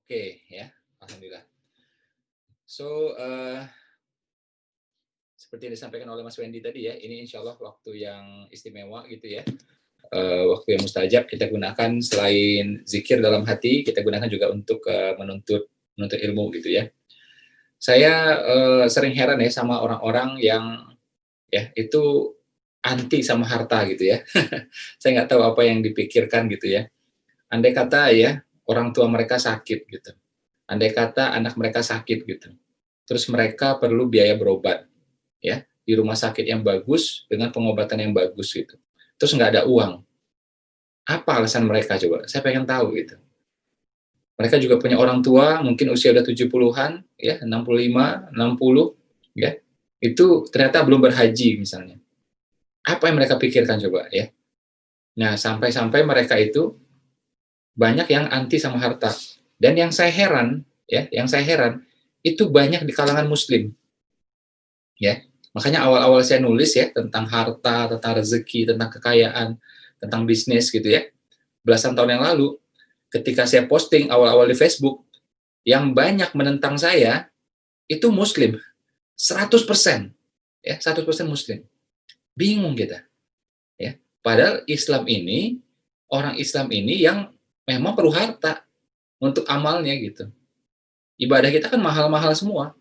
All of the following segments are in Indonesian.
Oke, ya, alhamdulillah. So, seperti yang disampaikan oleh Mas Wendy tadi ya, ini insya Allah waktu yang istimewa gitu ya. Waktu yang mustajab kita gunakan selain zikir dalam hati, kita gunakan juga untuk menuntut ilmu gitu ya. Saya sering heran ya sama orang-orang yang ya itu anti sama harta gitu ya. Saya nggak tahu apa yang dipikirkan gitu ya. Andai kata ya orang tua mereka sakit gitu, andai kata anak mereka sakit gitu, terus mereka perlu biaya berobat ya di rumah sakit yang bagus dengan pengobatan yang bagus gitu, terus nggak ada uang, apa alasan mereka coba? Saya pengen tahu gitu. Mereka juga punya orang tua mungkin usia udah 70-an ya, 65, 60 ya. Itu ternyata belum berhaji misalnya. Apa yang mereka pikirkan coba ya? Nah, sampai-sampai mereka itu banyak yang anti sama harta. Dan yang saya heran ya, yang saya heran itu banyak di kalangan muslim. Ya. Makanya awal-awal saya nulis ya tentang harta, tentang rezeki, tentang kekayaan, tentang bisnis gitu ya. Belasan tahun yang lalu ketika saya posting awal-awal di Facebook, yang banyak menentang saya itu muslim. 100%. Ya, 100% muslim. Bingung kita. Ya. Padahal Islam ini, orang Islam ini yang memang perlu harta untuk amalnya gitu. Ibadah kita kan mahal-mahal semua.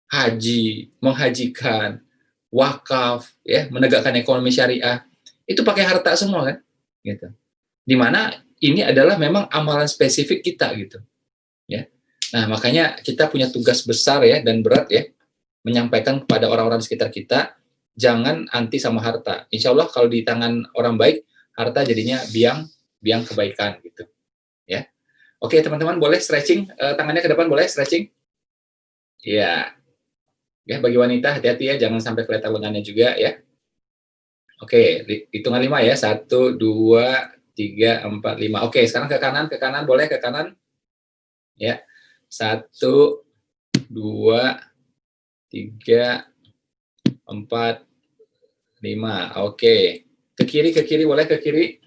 Haji, menghajikan, wakaf, ya, menegakkan ekonomi syariah, itu pakai harta semua kan, gitu. Dimana ini adalah memang amalan spesifik kita gitu, ya. Nah makanya kita punya tugas besar ya dan berat ya, menyampaikan kepada orang-orang di sekitar kita, jangan anti sama harta. Insya Allah kalau di tangan orang baik, harta jadinya biang kebaikan gitu, ya. Oke teman-teman boleh stretching, tangannya ke depan boleh stretching, ya. Ya, bagi wanita hati-hati ya, jangan sampai kelihatan lengannya juga ya. Oke, hitungan 5 ya. 1, 2, 3, 4, 5. Oke, sekarang ke kanan boleh ke kanan. Ya. 1, 2, 3, 4, 5. Oke. Ke kiri boleh ke kiri.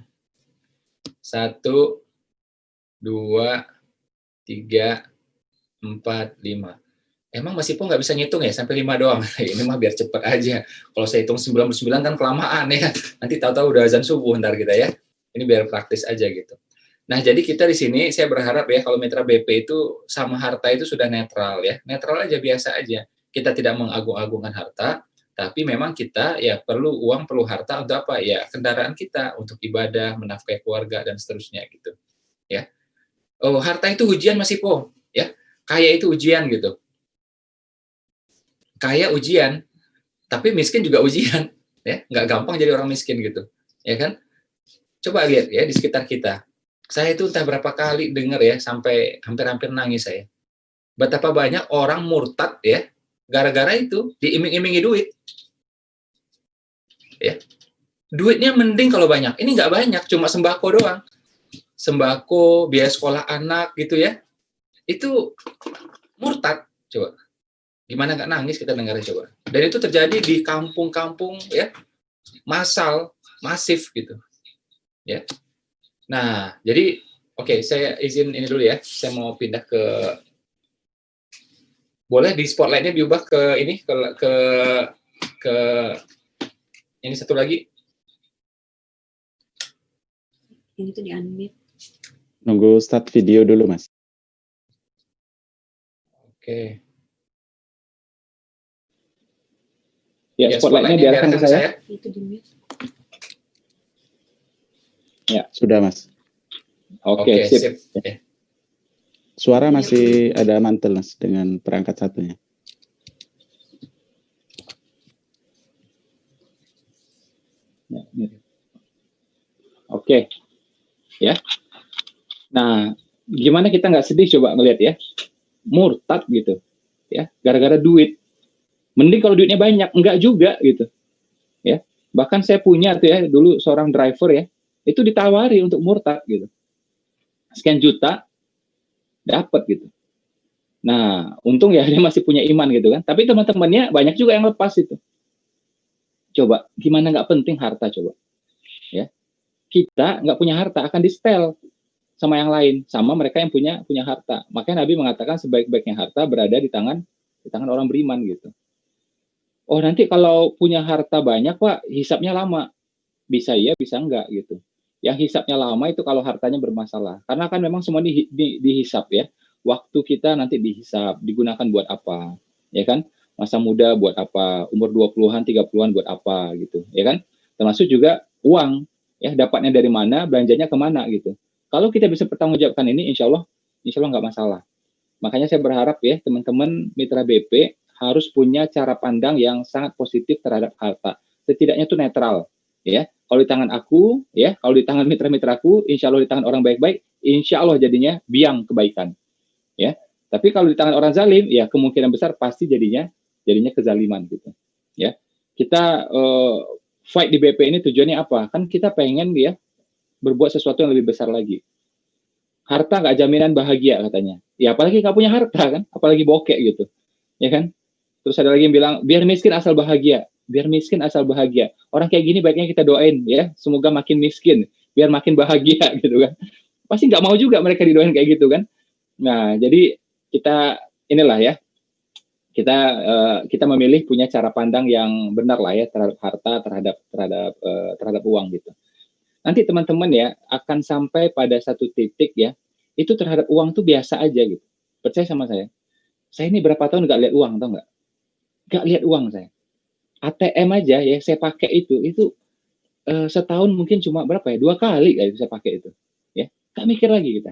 1, 2, 3, 4, 5. Emang Mas Ipong nggak bisa ngitung ya sampai 5 doang? Ini mah biar cepet aja. Kalau saya hitung 99 kan kelamaan ya. Nanti tahu-tahu udah azan subuh ntar kita ya. Ini biar praktis aja gitu. Nah, jadi kita di sini saya berharap ya kalau mitra BP itu sama harta itu sudah netral ya. Netral aja, biasa aja. Kita tidak mengagung-agungkan harta, tapi memang kita ya perlu uang, perlu harta untuk apa? Ya, kendaraan kita untuk ibadah, menafkahi keluarga dan seterusnya gitu. Ya. Oh, harta itu ujian Mas Ipong, ya. Kaya itu ujian gitu. Kaya ujian, tapi miskin juga ujian, ya. Nggak gampang jadi orang miskin gitu, ya kan? Coba lihat ya di sekitar kita. Saya itu entah berapa kali dengar ya, sampai hampir-hampir nangis saya. Betapa banyak orang murtad ya, gara-gara itu diiming-imingi duit. Ya. Duitnya mending kalau banyak. Ini nggak banyak, cuma sembako doang. Sembako, biaya sekolah anak gitu ya. Itu murtad, coba. Gimana nggak nangis kita dengarnya coba. Dan itu terjadi di kampung-kampung ya, masif gitu. Ya. Nah, jadi oke, saya izin ini dulu ya. Saya mau pindah ke, boleh di spotlightnya diubah ke ini ke ini satu lagi. Ini tuh di-unmute. Nunggu start video dulu, Mas. Oke. Ya, spotlightnya diarahkan ke saya. Itu di-mute. Ya, sudah, Mas. Oke, sip. Suara masih ada mantel, Mas, dengan perangkat satunya. Oke. Ya. Nah, gimana kita nggak sedih coba ngelihat ya. Murtad gitu. Ya, gara-gara duit. Mending kalau duitnya banyak, enggak juga gitu. Ya. Bahkan saya punya tuh ya dulu seorang driver ya, itu ditawari untuk murtad gitu. Sekian juta dapat gitu. Nah, untung ya dia masih punya iman gitu kan. Tapi teman-temannya banyak juga yang lepas itu. Coba, gimana nggak penting harta coba. Ya. Kita nggak punya harta akan disetel sama yang lain, sama mereka yang punya harta. Makanya Nabi mengatakan sebaik-baiknya harta berada di tangan orang beriman gitu. Oh, nanti kalau punya harta banyak, Pak, hisapnya lama. Bisa iya, bisa enggak gitu. Yang hisapnya lama itu kalau hartanya bermasalah. Karena kan memang semua dihisap ya. Waktu kita nanti dihisap, digunakan buat apa? Ya kan? Masa muda buat apa? Umur 20-an, 30-an buat apa gitu, ya kan? Termasuk juga uang, ya, dapatnya dari mana, belanjanya kemana gitu. Kalau kita bisa bertanggungjawabkan ini, insya Allah nggak masalah. Makanya saya berharap ya teman-teman mitra BP harus punya cara pandang yang sangat positif terhadap harta. Setidaknya itu netral, ya. Kalau di tangan aku, ya, kalau di tangan mitra-mitraku, insya Allah di tangan orang baik-baik, insya Allah jadinya biang kebaikan, ya. Tapi kalau di tangan orang zalim, ya kemungkinan besar pasti jadinya kezaliman gitu, ya. Kita fight di BP ini tujuannya apa? Kan kita pengen ya berbuat sesuatu yang lebih besar lagi. Harta nggak jaminan bahagia katanya. Ya apalagi nggak punya harta kan, apalagi bokek gitu, ya kan? Terus ada lagi yang bilang biar miskin asal bahagia, biar miskin asal bahagia. Orang kayak gini baiknya kita doain ya, semoga makin miskin, biar makin bahagia gitu kan. Pasti nggak mau juga mereka didoain kayak gitu kan. Nah jadi kita inilah ya, kita memilih punya cara pandang yang benar lah ya terhadap harta, terhadap uang gitu. Nanti teman-teman ya akan sampai pada satu titik ya, itu terhadap uang tuh biasa aja gitu. Percaya sama saya. Saya ini berapa tahun nggak lihat uang, tau nggak? Nggak lihat uang saya. ATM aja ya, saya pakai itu setahun mungkin cuma berapa ya? 2 kali kayak saya pakai itu. Ya, nggak mikir lagi kita.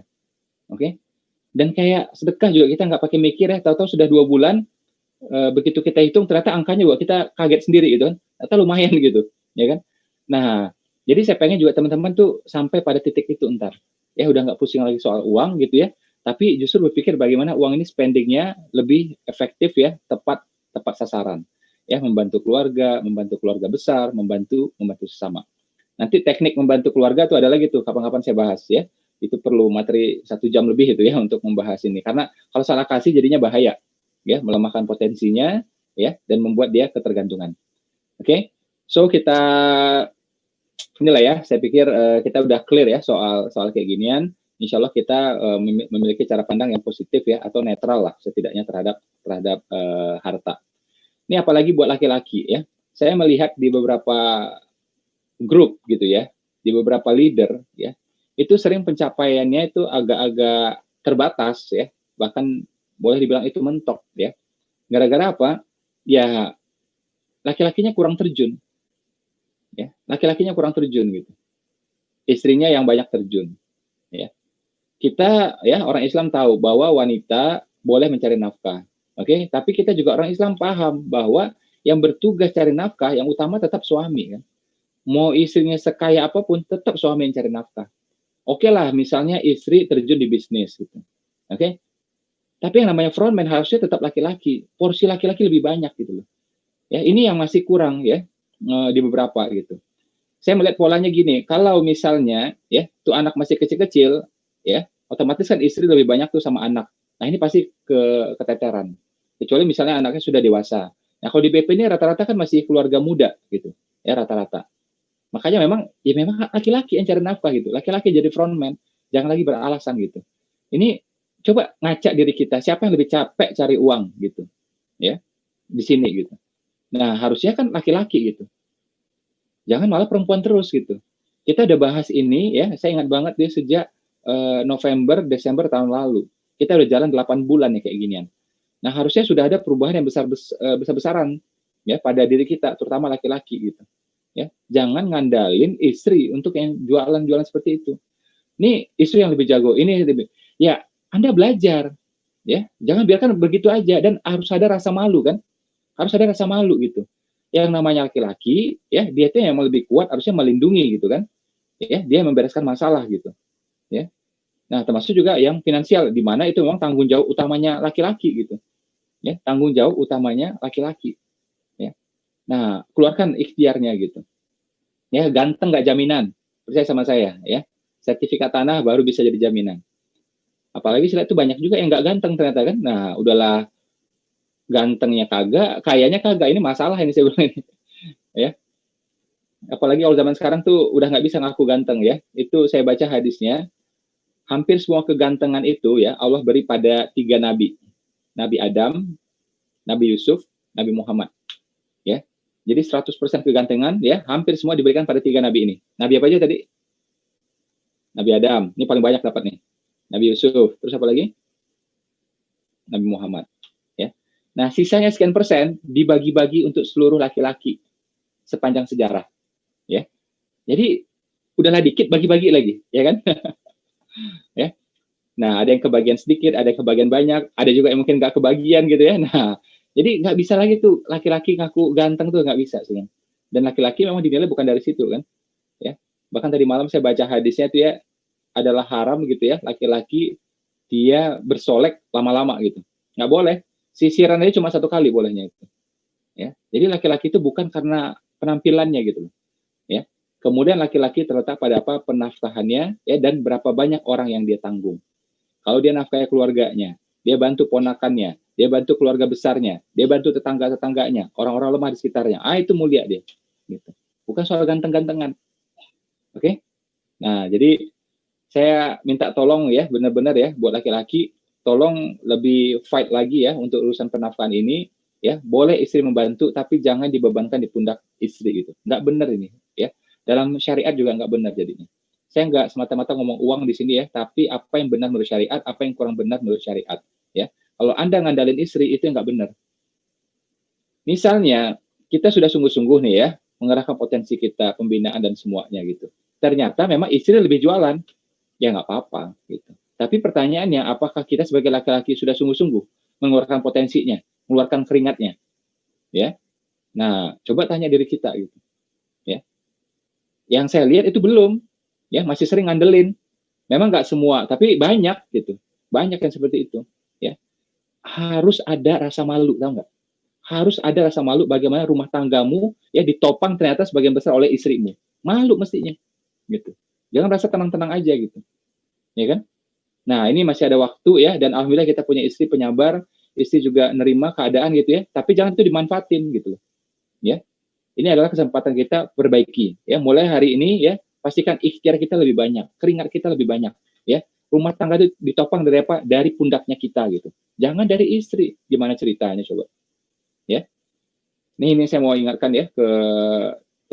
Oke? Dan kayak sedekah juga kita nggak pakai mikir ya, tahu-tahu sudah 2 bulan, begitu kita hitung ternyata angkanya juga kita kaget sendiri gitu kan. Ternyata lumayan gitu, ya kan? Nah, jadi saya pengen juga teman-teman tuh sampai pada titik itu ntar. Ya udah nggak pusing lagi soal uang gitu ya, tapi justru berpikir bagaimana uang ini spendingnya lebih efektif ya, tepat sasaran. Ya, membantu keluarga besar, membantu sesama. Nanti teknik membantu keluarga tuh ada lagi tuh, kapan-kapan saya bahas ya. Itu perlu materi 1 jam lebih itu ya untuk membahas ini. Karena kalau salah kasih jadinya bahaya, ya, melemahkan potensinya ya, dan membuat dia ketergantungan. Oke? So kita inilah ya, saya pikir kita udah clear ya soal kayak ginian. Insya Allah kita memiliki cara pandang yang positif ya, atau netral lah setidaknya terhadap harta. Ini apalagi buat laki-laki ya. Saya melihat di beberapa grup gitu ya, di beberapa leader ya, itu sering pencapaiannya itu agak-agak terbatas ya, bahkan boleh dibilang itu mentok ya. Gara-gara apa? Ya laki-lakinya kurang terjun. Ya, laki-lakinya kurang terjun gitu. Istrinya yang banyak terjun. Ya. Kita ya orang Islam tahu bahwa wanita boleh mencari nafkah. Oke, tapi kita juga orang Islam paham bahwa yang bertugas cari nafkah yang utama tetap suami kan. Mau istrinya sekaya apapun tetap suami yang cari nafkah. Oke lah, misalnya istri terjun di bisnis gitu. Oke. Tapi yang namanya frontman harusnya tetap laki-laki. Porsi laki-laki lebih banyak gitu loh. Ya, ini yang masih kurang ya di beberapa gitu. Saya melihat polanya gini, kalau misalnya ya tuh anak masih kecil-kecil ya, otomatis kan istri lebih banyak tuh sama anak. Nah, ini pasti keteteran. Kecuali misalnya anaknya sudah dewasa. Nah, kalau di BP ini rata-rata kan masih keluarga muda gitu. Ya, rata-rata. Makanya memang laki-laki yang cari nafkah gitu. Laki-laki jadi frontman, jangan lagi beralasan gitu. Ini coba ngacak diri kita, siapa yang lebih capek cari uang gitu. Ya. Di sini gitu. Nah, harusnya kan laki-laki gitu. Jangan malah perempuan terus gitu. Kita udah bahas ini ya, saya ingat banget dia sejak November, Desember tahun lalu. Kita udah jalan 8 bulan ya kayak ginian. Nah, harusnya sudah ada perubahan yang besar-besaran ya pada diri kita, terutama laki-laki gitu. Ya, jangan ngandalin istri untuk yang jualan-jualan seperti itu. Ini istri yang lebih jago, ini ya Anda belajar ya. Jangan biarkan begitu aja, dan harus ada rasa malu kan? Harus ada rasa malu gitu. Yang namanya laki-laki ya, dia itu yang lebih kuat, harusnya melindungi gitu kan. Ya, dia membereskan masalah gitu. Ya. Nah, termasuk juga yang finansial, di mana itu memang tanggung jawab utamanya laki-laki gitu. Ya, tanggung jawab utamanya laki-laki. Ya. Nah, keluarkan ikhtiarnya gitu. Ya, ganteng nggak jaminan. Percaya sama saya ya. Sertifikat tanah baru bisa jadi jaminan. Apalagi sila itu banyak juga yang nggak ganteng ternyata kan. Nah, udahlah gantengnya kagak, kayaknya kagak, ini masalah ini saya bilang ini. Ya. Apalagi kalau zaman sekarang tuh udah nggak bisa ngaku ganteng ya. Itu saya baca hadisnya. hampir semua kegantengan itu ya Allah beri pada 3 nabi. Nabi Adam, Nabi Yusuf, Nabi Muhammad. Ya. Jadi 100% kegantengan ya hampir semua diberikan pada 3 nabi ini. Nabi apa aja tadi? Nabi Adam. Ini paling banyak dapat nih. Nabi Yusuf. Terus apa lagi? Nabi Muhammad. Ya. Nah, sisanya sekian persen dibagi-bagi untuk seluruh laki-laki sepanjang sejarah. Ya. Jadi udahlah dikit bagi-bagi lagi, ya kan? Ya. Nah, ada yang kebagian sedikit, ada yang kebagian banyak, ada juga yang mungkin nggak kebagian gitu ya. Nah, jadi nggak bisa lagi tuh laki-laki ngaku ganteng tuh nggak bisa sih. Dan laki-laki memang dinilai bukan dari situ kan, ya. Bahkan tadi malam saya baca hadisnya tuh ya adalah haram gitu ya laki-laki dia bersolek lama-lama gitu, nggak boleh. Sisiran aja cuma 1 kali bolehnya itu. Ya, jadi laki-laki itu bukan karena penampilannya gitu, ya. Kemudian laki-laki terletak pada apa penafkahannya ya dan berapa banyak orang yang dia tanggung. Kalau dia nafkahi keluarganya, dia bantu ponakannya, dia bantu keluarga besarnya, dia bantu tetangga-tetangganya, orang-orang lemah di sekitarnya. Itu mulia dia. Gitu. Bukan soal ganteng-gantengan. Oke? Nah, jadi saya minta tolong ya, benar-benar ya, buat laki-laki, tolong lebih fight lagi ya untuk urusan penafkahan ini. Ya, boleh istri membantu, tapi jangan dibebankan di pundak istri gitu. Nggak benar ini. Ya, dalam syariat juga nggak benar jadinya. Saya nggak semata-mata ngomong uang di sini ya, tapi apa yang benar menurut syariat, apa yang kurang benar menurut syariat. Ya, kalau Anda ngandalin istri itu nggak benar. Misalnya kita sudah sungguh-sungguh nih ya, mengerahkan potensi kita, pembinaan dan semuanya gitu. Ternyata memang istri lebih jualan, ya nggak apa-apa gitu. Tapi pertanyaannya, apakah kita sebagai laki-laki sudah sungguh-sungguh mengeluarkan potensinya, mengeluarkan keringatnya, ya? Nah, coba tanya diri kita gitu, ya. Yang saya lihat itu belum, ya masih sering ngandelin. Memang nggak semua, tapi banyak gitu, banyak yang seperti itu, ya. Harus ada rasa malu, tahu nggak? Harus ada rasa malu bagaimana rumah tanggamu ya ditopang ternyata sebagian besar oleh istrimu. Malu mestinya, gitu. Jangan rasa tenang-tenang aja gitu, ya kan? Nah, ini masih ada waktu ya, dan alhamdulillah kita punya istri penyabar, istri juga nerima keadaan gitu ya, tapi jangan itu dimanfaatin gitu loh. Ya. Ini adalah kesempatan kita perbaiki ya. Mulai hari ini ya, pastikan ikhtiar kita lebih banyak, keringat kita lebih banyak ya. Rumah tangga itu ditopang dari apa? Dari pundaknya kita gitu. Jangan dari istri. Gimana ceritanya coba? Ya. Ini saya mau ingatkan ya ke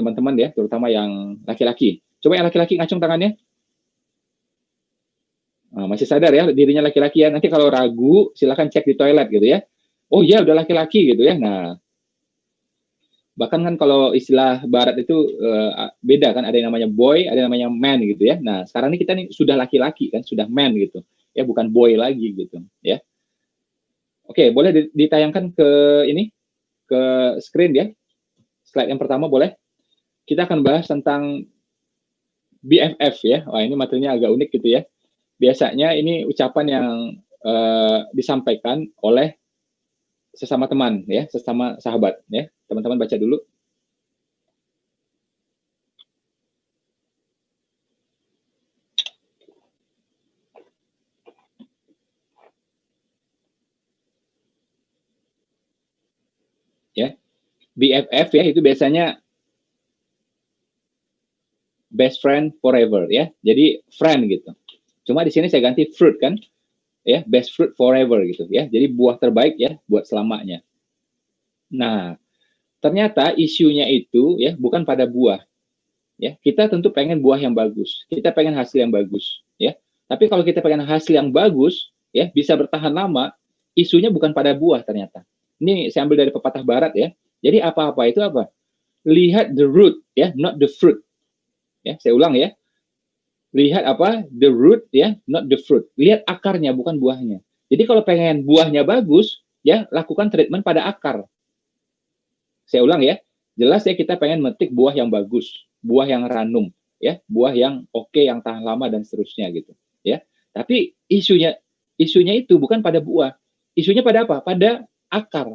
teman-teman ya, terutama yang laki-laki. Coba yang laki-laki ngacung tangannya. Nah, masih sadar ya dirinya laki-laki ya. Nanti kalau ragu silakan cek di toilet gitu ya. Oh iya udah laki-laki gitu ya. Nah, bahkan kan kalau istilah barat itu beda kan, ada yang namanya boy, ada yang namanya man gitu ya. Nah, sekarang ini kita nih sudah laki-laki kan, sudah man gitu. Ya bukan boy lagi gitu ya. Oke, boleh ditayangkan ke ini ke screen ya. Slide yang pertama boleh. Kita akan bahas tentang BFF ya. Wah, ini materinya agak unik gitu ya. Biasanya ini ucapan yang disampaikan oleh sesama teman ya, sesama sahabat ya. Teman-teman baca dulu. Ya. BFF ya itu biasanya best friend forever ya. Jadi friend gitu. Cuma di sini saya ganti fruit kan, ya best fruit forever gitu ya. Jadi buah terbaik ya buat selamanya. Nah, ternyata isunya itu ya bukan pada buah. Ya, kita tentu pengen buah yang bagus. Kita pengen hasil yang bagus, ya. Tapi kalau kita pengen hasil yang bagus, ya bisa bertahan lama, isunya bukan pada buah ternyata. Ini saya ambil dari pepatah barat ya. Jadi apa-apa itu apa? Lihat the root ya, not the fruit. Ya, saya ulang ya. Lihat apa? The root ya, not the fruit. Lihat akarnya bukan buahnya. Jadi kalau pengen buahnya bagus, ya lakukan treatment pada akar. Saya ulang ya. Jelas ya kita pengen metik buah yang bagus, buah yang ranum, ya, buah yang oke, yang tahan lama dan seterusnya gitu, ya. Tapi isunya itu bukan pada buah. Isunya pada apa? Pada akar.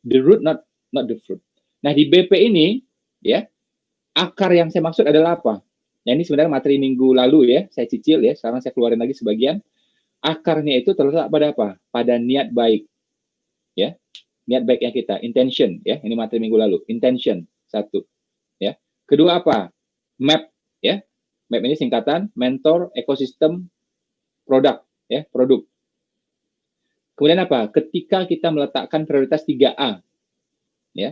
The root not the fruit. Nah, di BP ini ya, akar yang saya maksud adalah apa? Nah, ini sebenarnya materi minggu lalu ya, saya cicil ya, sekarang saya keluarin lagi sebagian. Akarnya itu terletak pada apa? Pada niat baik. Ya. Niat baiknya kita, intention ya. Ini materi minggu lalu, intention satu. Ya. Kedua apa? Map ya. Map ini singkatan mentor, ekosistem, produk, ya, produk. Kemudian apa? Ketika kita meletakkan prioritas 3A, ya.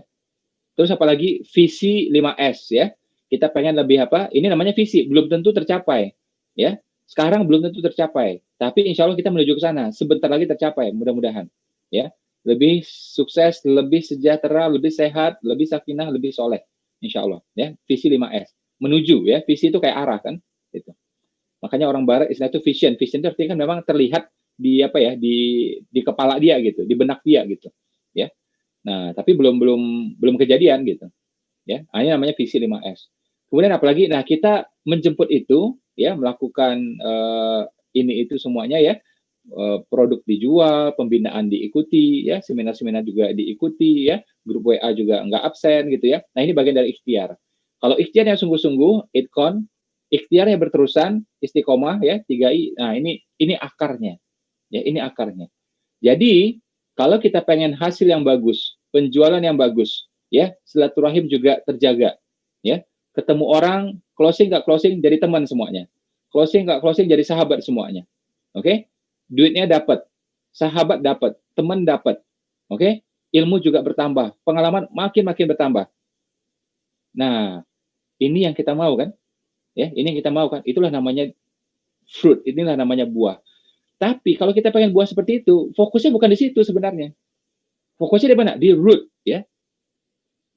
Terus apalagi visi 5S, ya. Kita pengen lebih apa? Ini namanya visi, belum tentu tercapai, ya. Sekarang belum tentu tercapai, tapi insya Allah kita menuju ke sana. Sebentar lagi tercapai, mudah-mudahan, ya. Lebih sukses, lebih sejahtera, lebih sehat, lebih sakinah, lebih soleh, insya Allah, ya. Visi 5S, menuju, ya. Visi itu kayak arah, kan, gitu. Makanya orang Barat istilah itu vision. Vision itu artinya kan memang terlihat di apa ya, di kepala dia gitu, di benak dia gitu, ya. Nah, tapi belum kejadian gitu, ya. Ini namanya visi 5S. Kemudian apalagi, nah kita menjemput itu, ya, melakukan ini itu semuanya, ya, produk dijual, pembinaan diikuti, ya, seminar-seminar juga diikuti, ya, grup WA juga nggak absen gitu, ya. Nah, ini bagian dari ikhtiar. Kalau ikhtiar yang sungguh-sungguh, itkon, ikhtiar yang berterusan, istiqomah, ya, 3I. Nah, ini akarnya, ya, ini akarnya. Jadi kalau kita pengen hasil yang bagus, penjualan yang bagus, ya, silaturahim juga terjaga, ya. Ketemu orang, closing nggak closing jadi teman semuanya, closing nggak closing jadi sahabat semuanya, oke? Duitnya dapat, sahabat dapat, teman dapat, oke? Ilmu juga bertambah, pengalaman makin bertambah. Nah, ini yang kita mau kan, ya, ini yang kita mau kan, itulah namanya fruit, inilah namanya buah. Tapi kalau kita pengen buah seperti itu, fokusnya bukan di situ sebenarnya. Fokusnya di mana? Di root, ya.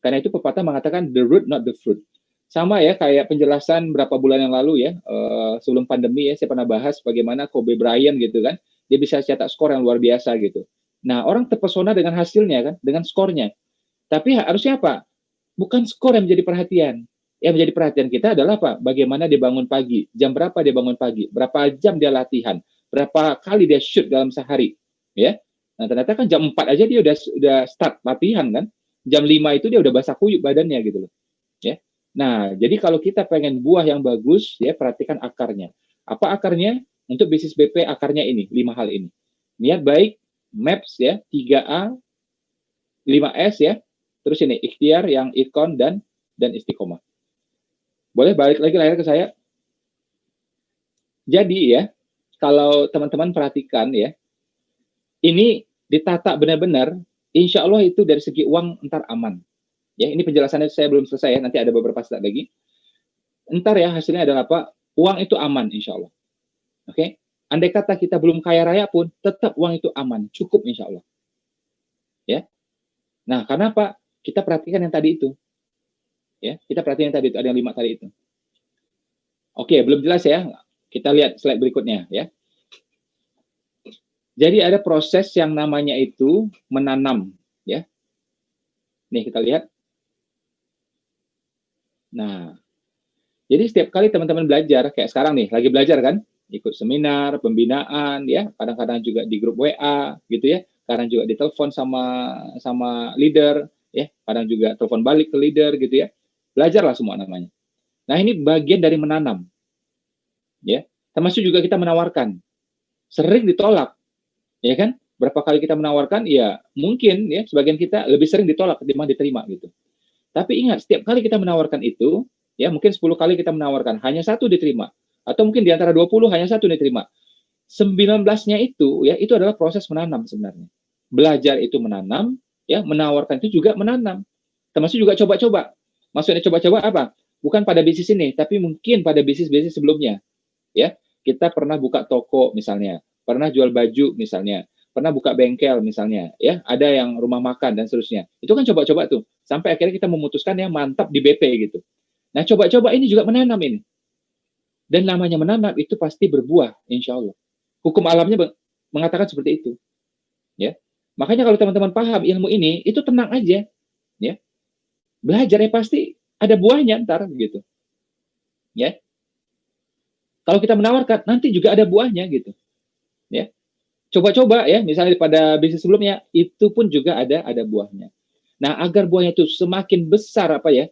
Karena itu pepatah mengatakan the root not the fruit. Sama ya kayak penjelasan berapa bulan yang lalu, ya, sebelum pandemi, ya, saya pernah bahas bagaimana Kobe Bryant gitu kan, dia bisa cetak skor yang luar biasa gitu. Nah, orang terpesona dengan hasilnya kan, dengan skornya. Tapi harusnya apa? Bukan skor yang menjadi perhatian. Yang menjadi perhatian kita adalah apa? Bagaimana dia bangun pagi, jam berapa dia bangun pagi, berapa jam dia latihan, berapa kali dia shoot dalam sehari, ya. Nah, ternyata kan jam 4 aja dia udah start latihan kan. Jam 5 itu dia udah basah kuyup badannya gitu loh, ya. Nah, jadi kalau kita pengen buah yang bagus, ya, perhatikan akarnya. Apa akarnya? Untuk bisnis BP akarnya ini, 5 hal ini. Niat baik, MAPS, ya, 3A, 5S, ya. Terus ini ikhtiar yang itkon dan istiqomah. Boleh balik lagi layar ke saya? Jadi, ya, kalau teman-teman perhatikan, ya, ini ditata benar-benar, insya Allah itu dari segi uang ntar aman. Ya, ini penjelasannya saya belum selesai, ya, nanti ada beberapa slide lagi. Ntar ya hasilnya adalah apa? Uang itu aman, insya Allah. Oke? Andai kata kita belum kaya raya pun, tetap uang itu aman, cukup insya Allah. Ya. Nah, karena apa? Kita perhatikan yang tadi itu. Ya, kita perhatikan yang tadi itu, ada yang 5 tadi itu. Oke, belum jelas ya. Kita lihat slide berikutnya, ya. Jadi ada proses yang namanya itu menanam, ya. Nih kita lihat. Nah, jadi setiap kali teman-teman belajar, kayak sekarang nih, lagi belajar kan, ikut seminar, pembinaan, ya, kadang-kadang juga di grup WA, gitu ya, kadang juga ditelepon sama leader, ya, kadang juga telepon balik ke leader, gitu ya, belajarlah semua namanya. Nah, ini bagian dari menanam, ya, termasuk juga kita menawarkan, sering ditolak, ya kan, berapa kali kita menawarkan, ya, mungkin, ya, sebagian kita lebih sering ditolak ketimbang diterima, gitu. Tapi ingat, setiap kali kita menawarkan itu, ya mungkin 10 kali kita menawarkan, hanya 1 diterima. Atau mungkin di antara 20, hanya 1 diterima. 19-nya itu, ya, itu adalah proses menanam sebenarnya. Belajar itu menanam, ya, menawarkan itu juga menanam. Termasuk juga coba-coba. Maksudnya coba-coba apa? Bukan pada bisnis ini, tapi mungkin pada bisnis-bisnis sebelumnya. Ya, kita pernah buka toko misalnya, pernah jual baju misalnya, pernah buka bengkel misalnya, ya, ada yang rumah makan dan seterusnya. Itu kan coba-coba tuh, sampai akhirnya kita memutuskan yang mantap di BP gitu. Nah, coba-coba ini juga menanam ini. Dan namanya menanam itu pasti berbuah, insya Allah. Hukum alamnya mengatakan seperti itu. Ya, makanya kalau teman-teman paham ilmu ini, itu tenang aja. Ya, belajar ya pasti ada buahnya ntar gitu. Ya, kalau kita menawarkan, nanti juga ada buahnya gitu. Ya. Coba-coba ya, misalnya pada bisnis sebelumnya, itu pun juga ada buahnya. Nah, agar buahnya itu semakin besar apa ya,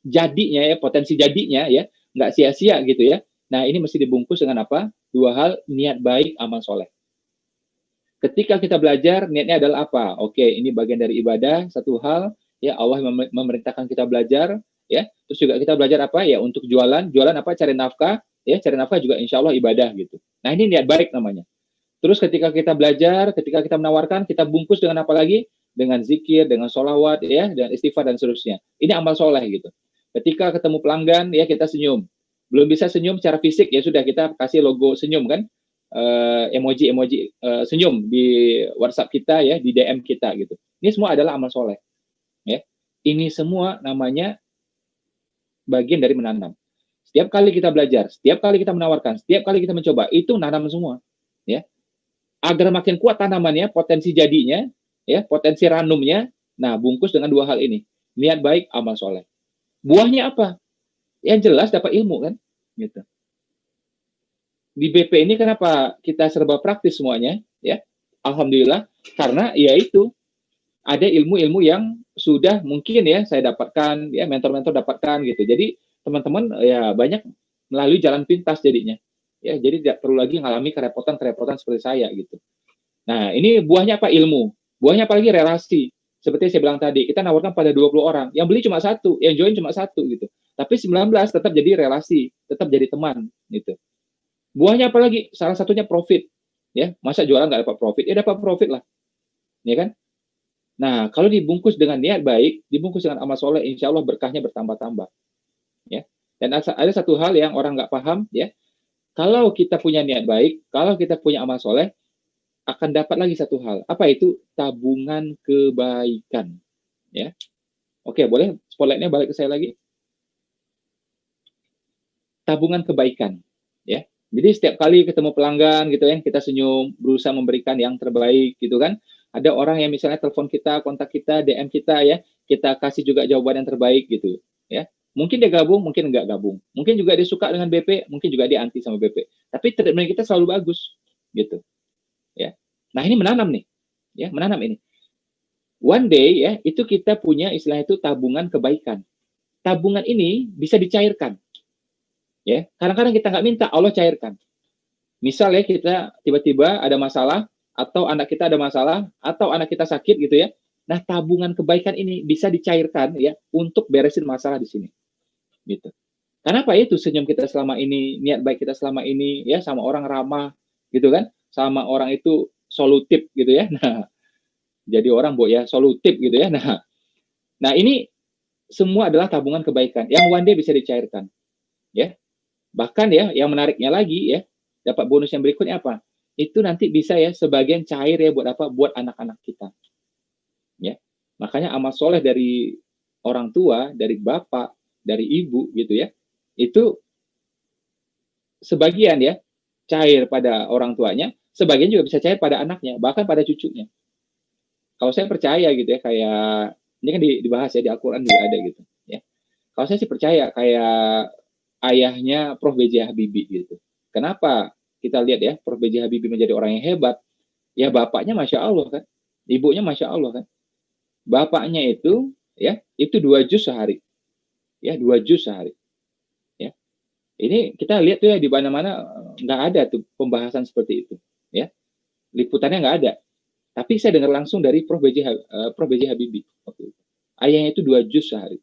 jadinya ya, potensi jadinya ya, nggak sia-sia gitu ya. Nah, ini mesti dibungkus dengan apa? 2 hal, niat baik, amal soleh. Ketika kita belajar, niatnya adalah apa? Oke, ini bagian dari ibadah, 1 hal, ya Allah memerintahkan kita belajar, ya. Terus juga kita belajar apa? Ya untuk jualan apa? Cari nafkah, ya cari nafkah juga insya Allah ibadah gitu. Nah ini niat baik namanya. Terus ketika kita belajar, ketika kita menawarkan, kita bungkus dengan apa lagi? Dengan zikir, dengan sholawat, ya, dan istighfar dan seterusnya. Ini amal soleh gitu. Ketika ketemu pelanggan, ya kita senyum. Belum bisa senyum secara fisik, ya sudah kita kasih logo senyum kan, emoji-emoji senyum di WhatsApp kita, ya, di DM kita gitu. Ini semua adalah amal soleh. Ya. Ini semua namanya bagian dari menanam. Setiap kali kita belajar, setiap kali kita menawarkan, setiap kali kita mencoba, itu nanam semua. Ya. Agar makin kuat tanamannya, potensi jadinya, ya, potensi ranumnya, nah bungkus dengan dua hal ini, niat baik, amal soleh. Buahnya apa? Yang jelas dapat ilmu kan, gitu. Di BP ini kenapa kita serba praktis semuanya, ya? Alhamdulillah, karena ya itu ada ilmu-ilmu yang sudah mungkin ya saya dapatkan, ya mentor-mentor dapatkan gitu. Jadi teman-teman ya banyak melalui jalan pintas jadinya. Ya, jadi tidak perlu lagi mengalami kerepotan-kerepotan seperti saya gitu. Nah, ini buahnya apa? Ilmu. Buahnya apalagi relasi. Seperti saya bilang tadi, kita nawarkan pada 20 orang. Yang beli cuma satu, yang join cuma satu gitu. Tapi 19 tetap jadi relasi, tetap jadi teman gitu. Buahnya apalagi? Salah satunya profit. Ya, masa jualan nggak dapat profit? Ya dapat profit lah. Ya kan? Nah, kalau dibungkus dengan niat baik, dibungkus dengan amal soleh, insya Allah berkahnya bertambah-tambah. Ya. Dan ada satu hal yang orang nggak paham, ya. Kalau kita punya niat baik, kalau kita punya amal soleh, akan dapat lagi satu hal. Apa itu? Tabungan kebaikan. Ya. Oke, boleh spotlightnya balik ke saya lagi. Tabungan kebaikan. Ya. Jadi setiap kali ketemu pelanggan gitu ya, kita senyum, berusaha memberikan yang terbaik gitu kan. Ada orang yang misalnya telepon kita, kontak kita, DM kita ya, kita kasih juga jawaban yang terbaik gitu ya. Mungkin dia gabung, mungkin enggak gabung. Mungkin juga dia suka dengan BP, mungkin juga dia anti sama BP. Tapi treatment kita selalu bagus gitu. Ya. Nah, ini menanam nih. Ya, menanam ini. One day ya, itu kita punya istilah itu tabungan kebaikan. Tabungan ini bisa dicairkan. Ya, kadang-kadang kita nggak minta, Allah cairkan. Misal ya kita tiba-tiba ada masalah, atau anak kita ada masalah, atau anak kita sakit gitu ya. Nah, tabungan kebaikan ini bisa dicairkan ya untuk beresin masalah di sini. Gitu. Karena apa itu senyum kita selama ini, niat baik kita selama ini ya sama orang ramah gitu kan, sama orang itu solutif gitu ya. Nah, jadi orang ya solutif gitu ya. Nah ini semua adalah tabungan kebaikan yang one day bisa dicairkan. Ya. Bahkan ya yang menariknya lagi ya, dapat bonus yang berikutnya apa? Itu nanti bisa ya sebagian cair ya buat apa? Buat anak-anak kita. Ya. Makanya amal soleh dari orang tua, dari bapak, dari ibu gitu ya, itu sebagian ya cair pada orang tuanya, sebagian juga bisa cair pada anaknya, bahkan pada cucunya. Kalau saya percaya gitu ya, kayak ini kan dibahas ya di Al-Quran juga ada gitu ya. Kalau saya sih percaya kayak ayahnya Prof. B.J. Habibie gitu. Kenapa kita lihat ya Prof. B.J. Habibie menjadi orang yang hebat? Ya bapaknya Masya Allah kan, ibunya Masya Allah kan. Bapaknya itu ya itu 2 juz sehari. Ya 2 juz sehari. Ya. Ini kita lihat tuh ya di mana-mana nggak ada tuh pembahasan seperti itu. Ya. Liputannya nggak ada. Tapi saya dengar langsung dari Prof. B.J. Habibie. Ayahnya itu 2 juz sehari.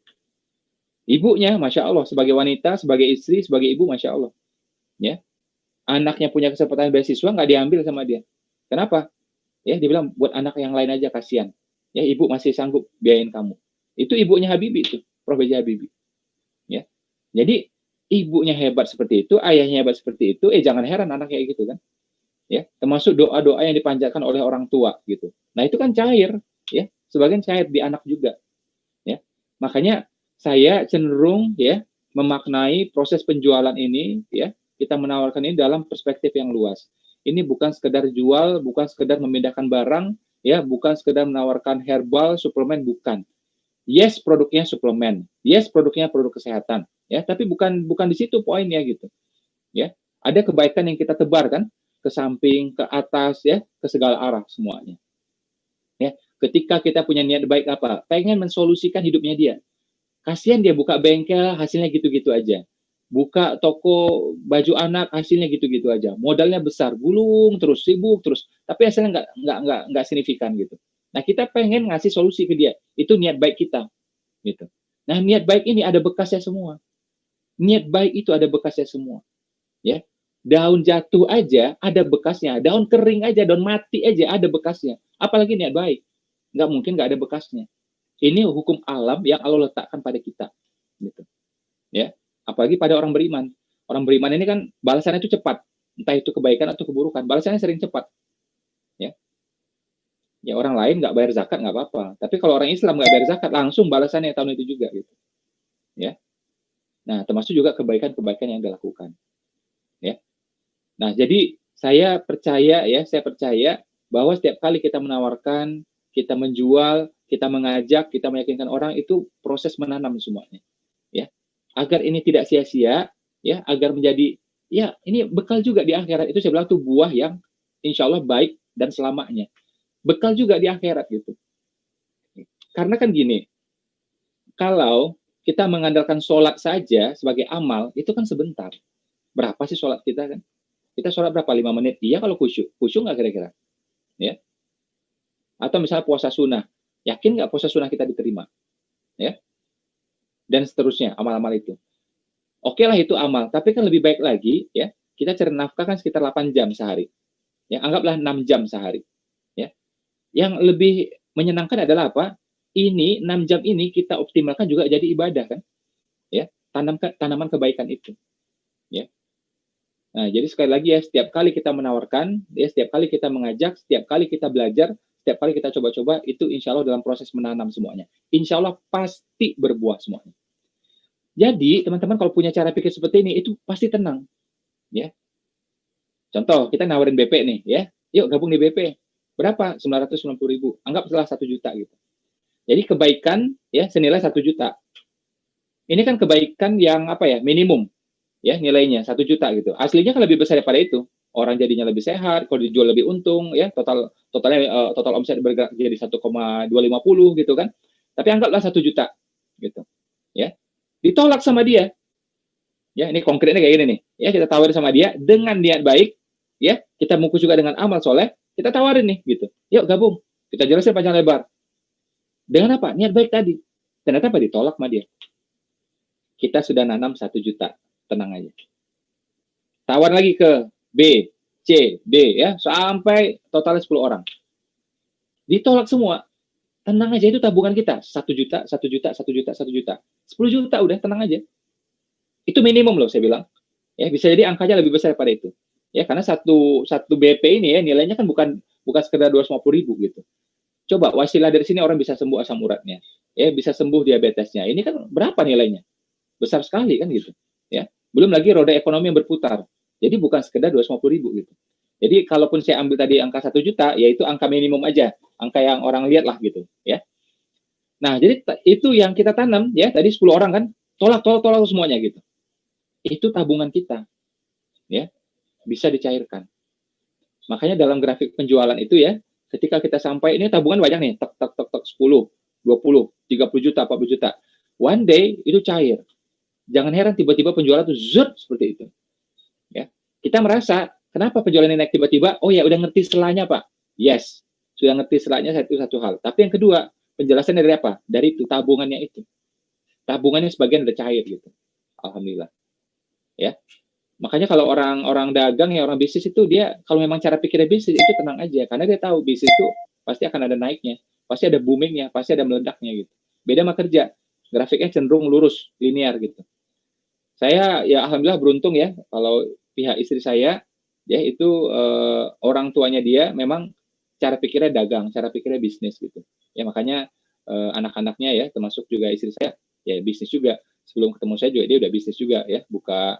Ibunya, Masya Allah, sebagai wanita, sebagai istri, sebagai ibu, Masya Allah. Ya. Anaknya punya kesempatan beasiswa, nggak diambil sama dia. Kenapa? Ya, dia bilang, buat anak yang lain aja, kasihan. Ya, ibu masih sanggup biayain kamu. Itu ibunya Habibie itu, Prof. B.J. Habibie. Ya. Jadi, ibunya hebat seperti itu, ayahnya hebat seperti itu, jangan heran anaknya kayak gitu kan. Ya, termasuk doa-doa yang dipanjatkan oleh orang tua gitu. Nah, itu kan cair, ya, sebagian cair di anak juga. Ya. Makanya saya cenderung ya memaknai proses penjualan ini ya, kita menawarkan ini dalam perspektif yang luas. Ini bukan sekedar jual, bukan sekedar memindahkan barang, ya, bukan sekedar menawarkan herbal, suplemen, bukan. Yes, produknya suplemen. Yes, produknya produk kesehatan, ya, tapi bukan di situ poinnya gitu. Ya. Ada kebaikan yang kita tebar kan ke samping, ke atas ya, ke segala arah semuanya. Ya, ketika kita punya niat baik apa? Pengen mensolusikan hidupnya dia. Kasihan dia buka bengkel, hasilnya gitu-gitu aja. Buka toko baju anak, hasilnya gitu-gitu aja. Modalnya besar, gulung terus, sibuk terus, tapi hasilnya nggak signifikan gitu. Nah, kita pengen ngasih solusi ke dia. Itu niat baik kita, gitu. Nah, niat baik ini ada bekasnya semua. Niat baik itu ada bekasnya semua. Ya, daun jatuh aja ada bekasnya, daun kering aja, daun mati aja ada bekasnya. Apalagi niat baik, nggak mungkin nggak ada bekasnya. Ini hukum alam yang Allah letakkan pada kita, gitu. Ya, apalagi pada orang beriman. Orang beriman ini kan balasannya itu cepat, entah itu kebaikan atau keburukan, balasannya sering cepat. Ya, ya orang lain nggak bayar zakat nggak apa-apa, tapi kalau orang Islam nggak bayar zakat langsung balasannya tahun itu juga, gitu. Ya, nah termasuk juga kebaikan-kebaikan yang dilakukan. Ya, nah jadi saya percaya bahwa setiap kali kita menawarkan, kita menjual, kita mengajak, kita meyakinkan orang itu proses menanam semuanya. Ya, agar ini tidak sia-sia, ya, agar menjadi, ya, ini bekal juga di akhirat. Itu saya bilang tuh buah yang insya Allah baik dan selamanya. Bekal juga di akhirat gitu. Karena kan gini, kalau kita mengandalkan sholat saja sebagai amal, itu kan sebentar. Berapa sih sholat kita kan? Kita sholat berapa? 5 menit? Iya kalau khusyuk. Khusyuk nggak kira-kira? Ya. Atau misalnya puasa sunnah. Yakin nggak puasa sunnah kita diterima? Ya. Dan seterusnya, amal-amal itu. Oke lah itu amal, tapi kan lebih baik lagi, ya, kita cari nafkah kan sekitar 8 jam sehari. Ya, anggaplah 6 jam sehari. Ya. Yang lebih menyenangkan adalah apa? Ini 6 jam ini kita optimalkan juga jadi ibadah kan? Ya, tanaman kebaikan itu. Ya. Nah, jadi sekali lagi ya, setiap kali kita menawarkan, ya, setiap kali kita mengajak, setiap kali kita belajar, setiap kali kita coba-coba, itu insya Allah dalam proses menanam semuanya. Insya Allah pasti berbuah semuanya. Jadi, teman-teman kalau punya cara pikir seperti ini, itu pasti tenang. Ya. Contoh, kita nawarin BP nih, ya. Yuk gabung di BP. Berapa? 990.000. Anggaplah 1 juta gitu. Jadi kebaikan ya senilai 1 juta. Ini kan kebaikan yang apa ya? Minimum. Ya, nilainya 1 juta gitu. Aslinya kan lebih besar daripada itu. Orang jadinya lebih sehat, kalau dijual lebih untung, ya, total omset bergerak jadi 1,250 gitu kan. Tapi anggaplah 1 juta gitu. Ya. Ditolak sama dia. Ya, ini konkretnya kayak gini nih. Ya, kita tawarin sama dia dengan niat baik, ya. Kita bungkus juga dengan amal soleh, kita tawarin nih gitu. Yuk gabung. Kita jelasin panjang lebar. Dengan apa? Niat baik tadi. Ternyata apa? Ditolak sama dia. Kita sudah nanam 1 juta. Tenang aja. Tawar lagi ke B, C, D, ya, sampai totalnya 10 orang. Ditolak semua. Tenang aja, itu tabungan kita. 1 juta, 1 juta, 1 juta, 1 juta. 10 juta udah, tenang aja. Itu minimum loh, saya bilang. Ya, bisa jadi angkanya lebih besar daripada itu. Ya, karena satu BP ini ya, nilainya kan bukan sekedar 250.000 gitu. Coba wasilah dari sini orang bisa sembuh asam uratnya. Ya, bisa sembuh diabetesnya. Ini kan berapa nilainya? Besar sekali kan gitu. Ya. Belum lagi roda ekonomi yang berputar. Jadi bukan sekedar 250.000 gitu. Jadi kalaupun saya ambil tadi angka 1 juta, ya itu angka minimum aja. Angka yang orang lihat lah gitu. Ya. Nah, jadi itu yang kita tanam. Ya, tadi 10 orang kan, tolak semuanya gitu. Itu tabungan kita. Ya, bisa dicairkan. Makanya dalam grafik penjualan itu ya, ketika kita sampai, ini tabungan banyak nih, 10, 20, 30 juta, 40 juta. One day itu cair. Jangan heran tiba-tiba penjualan itu zut seperti itu. Ya. Kita merasa, kenapa penjualan ini naik tiba-tiba? Oh ya, udah ngerti selanya, Pak. Yes, sudah ngerti selanya itu satu hal. Tapi yang kedua, penjelasan dari apa? Dari itu tabungannya itu. Tabungannya sebagian udah cair gitu. Alhamdulillah. Ya. Makanya kalau orang dagang ya, orang bisnis itu dia kalau memang cara pikirnya bisnis itu tenang aja karena dia tahu bisnis itu pasti akan ada naiknya, pasti ada boomingnya, pasti ada meledaknya gitu. Beda sama kerja, grafiknya cenderung lurus, linear gitu. Saya ya alhamdulillah beruntung ya kalau pihak istri saya ya itu orang tuanya dia memang cara pikirnya dagang, cara pikirnya bisnis gitu. Ya makanya anak-anaknya ya termasuk juga istri saya ya bisnis juga. Sebelum ketemu saya juga dia udah bisnis juga ya, buka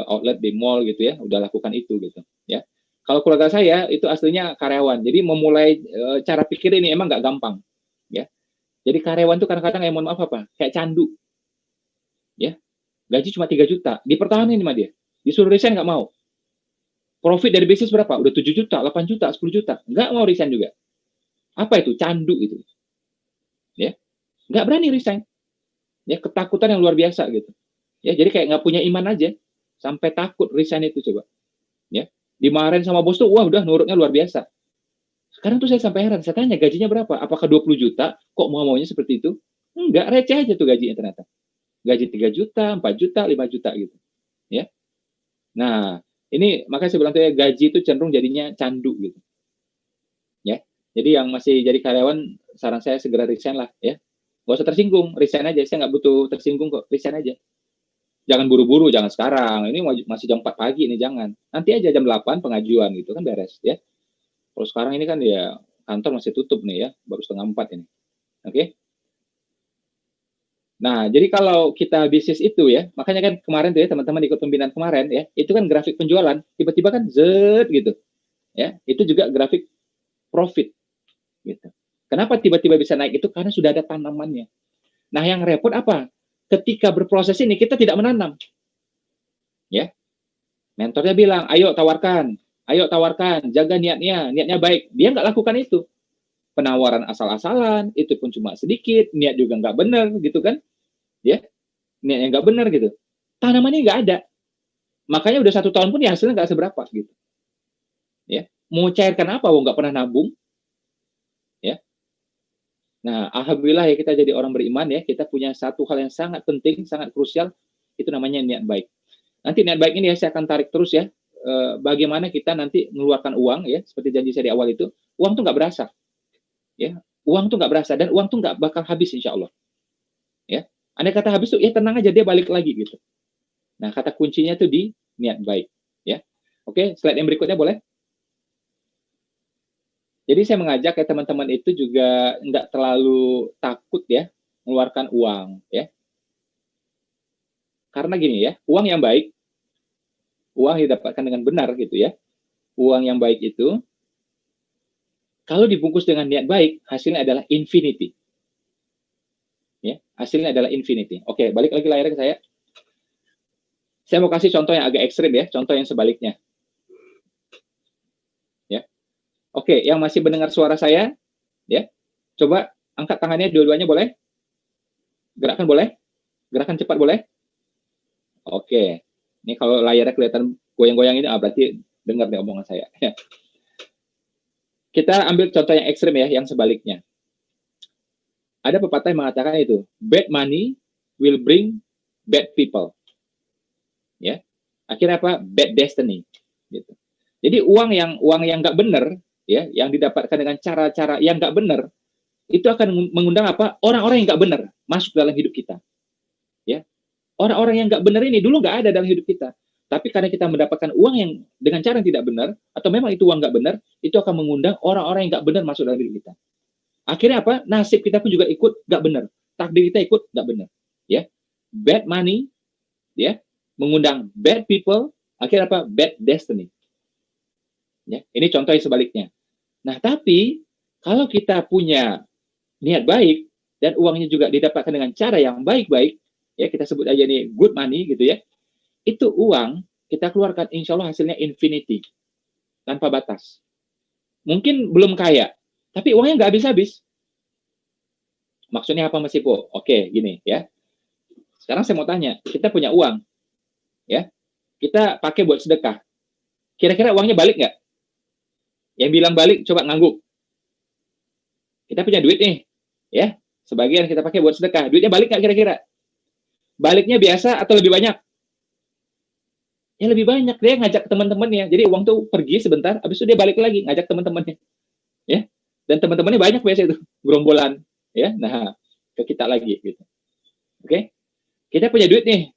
outlet di mall gitu ya, udah lakukan itu gitu ya. Kalau keluarga saya itu aslinya karyawan, jadi memulai cara pikir ini emang nggak gampang ya. Jadi karyawan tuh kadang-kadang mohon maaf apa, kayak candu ya, gaji cuma 3 juta, dipertahanin sama dia, disuruh resign nggak mau. Profit dari bisnis berapa? Udah 7 juta, 8 juta, 10 juta, nggak mau resign juga. Apa itu? Candu itu ya, nggak berani resign ya, ketakutan yang luar biasa gitu ya, jadi kayak nggak punya iman aja. Sampai takut resign itu coba. Ya. Dimarahin sama bos tuh, wah udah nurutnya luar biasa. Sekarang tuh saya sampai heran, saya tanya gajinya berapa? Apakah 20 juta? Kok maunya seperti itu? Enggak, receh aja tuh gajinya ternyata. Gaji 3 juta, 4 juta, 5 juta gitu. Ya. Nah, ini makanya saya bilang tuh ya, gaji itu cenderung jadinya candu gitu. Ya. Jadi yang masih jadi karyawan, saran saya segera resign lah ya. Gak usah tersinggung, resign aja. Saya nggak butuh tersinggung kok, resign aja. Jangan buru-buru, jangan sekarang. Ini masih jam 4 pagi ini, jangan. Nanti aja jam 8 pengajuan gitu kan beres ya. Kalau sekarang ini kan ya kantor masih tutup nih ya, baru setengah 4 ini. Oke. Nah, jadi kalau kita bisnis itu ya, makanya kan kemarin tuh ya teman-teman ikut pembinaan kemarin ya, itu kan grafik penjualan, tiba-tiba kan zet gitu. Ya, itu juga grafik profit gitu. Kenapa tiba-tiba bisa naik itu? Karena sudah ada tanamannya. Nah, yang repot apa? Ketika berproses ini kita tidak menanam. Ya. Mentornya bilang, ayo tawarkan, jaga niatnya baik. Dia nggak lakukan itu. Penawaran asal-asalan, itu pun cuma sedikit, niat juga nggak benar, gitu kan? Ya, niatnya nggak benar gitu. Tanamannya nggak ada. Makanya udah 1 tahun pun ya hasilnya nggak seberapa gitu. Ya, mau cairkan apa? Wong nggak pernah nabung. Ya. Nah, alhamdulillah ya kita jadi orang beriman ya, kita punya satu hal yang sangat penting, sangat krusial, itu namanya niat baik. Nanti niat baik ini ya saya akan tarik terus ya, bagaimana kita nanti mengeluarkan uang ya, seperti janji saya di awal itu, uang tuh nggak berasa, ya, uang tuh nggak berasa dan uang tuh nggak bakal habis insya Allah, ya. Andai kata habis tuh, ya tenang aja dia balik lagi gitu. Nah, kata kuncinya tuh di niat baik, ya. Oke, slide yang berikutnya boleh. Jadi saya mengajak ya teman-teman itu juga nggak terlalu takut ya mengeluarkan uang, ya. Karena gini ya, uang yang baik, uang didapatkan dengan benar gitu ya. Uang yang baik itu, kalau dibungkus dengan niat baik, hasilnya adalah infinity. Ya, hasilnya adalah infinity. Oke, balik lagi layarnya ke saya. Saya mau kasih contoh yang agak ekstrim ya, contoh yang sebaliknya. Ya. Oke, yang masih mendengar suara saya, ya, coba angkat tangannya dua-duanya boleh? Gerakan boleh? Gerakan cepat boleh? Oke. Ini kalau layarnya kelihatan goyang-goyang ini, berarti dengar nih omongan saya. Kita ambil contoh yang ekstrim ya, yang sebaliknya. Ada pepatah yang mengatakan itu, bad money will bring bad people. Ya. Akhirnya apa? Bad destiny. Gitu. Jadi uang yang nggak benar, ya, yang didapatkan dengan cara-cara yang nggak benar, itu akan mengundang apa? Orang-orang yang nggak benar masuk dalam hidup kita. Ya. Orang-orang yang nggak benar ini dulu nggak ada dalam hidup kita. Tapi karena kita mendapatkan uang yang dengan cara yang tidak benar, atau memang itu uang nggak benar, itu akan mengundang orang-orang yang nggak benar masuk dalam hidup kita. Akhirnya apa? Nasib kita pun juga ikut nggak benar. Takdir kita ikut nggak benar. Ya, bad money, ya, mengundang bad people. Akhirnya apa? Bad destiny. Ya, ini contoh yang sebaliknya. Nah, tapi kalau kita punya niat baik dan uangnya juga didapatkan dengan cara yang baik-baik, ya kita sebut aja nih good money gitu ya, itu uang kita keluarkan insya Allah hasilnya infinity, tanpa batas. Mungkin belum kaya, tapi uangnya nggak habis-habis. Maksudnya apa Mas Ipo? Oke, gini ya. Sekarang saya mau tanya, kita punya uang, ya, kita pakai buat sedekah. Kira-kira uangnya balik nggak? Yang bilang balik, coba ngangguk. Kita punya duit nih, ya, sebagian kita pakai buat sedekah. Duitnya balik nggak kira-kira? Baliknya biasa atau lebih banyak? Ya lebih banyak. Dia ngajak teman-temannya. Jadi uang tuh pergi sebentar, habis itu dia balik lagi ngajak teman-temannya. Ya. Dan teman-temannya banyak biasa itu, gerombolan, ya. Nah, ke kita lagi gitu. Oke. Kita punya duit nih.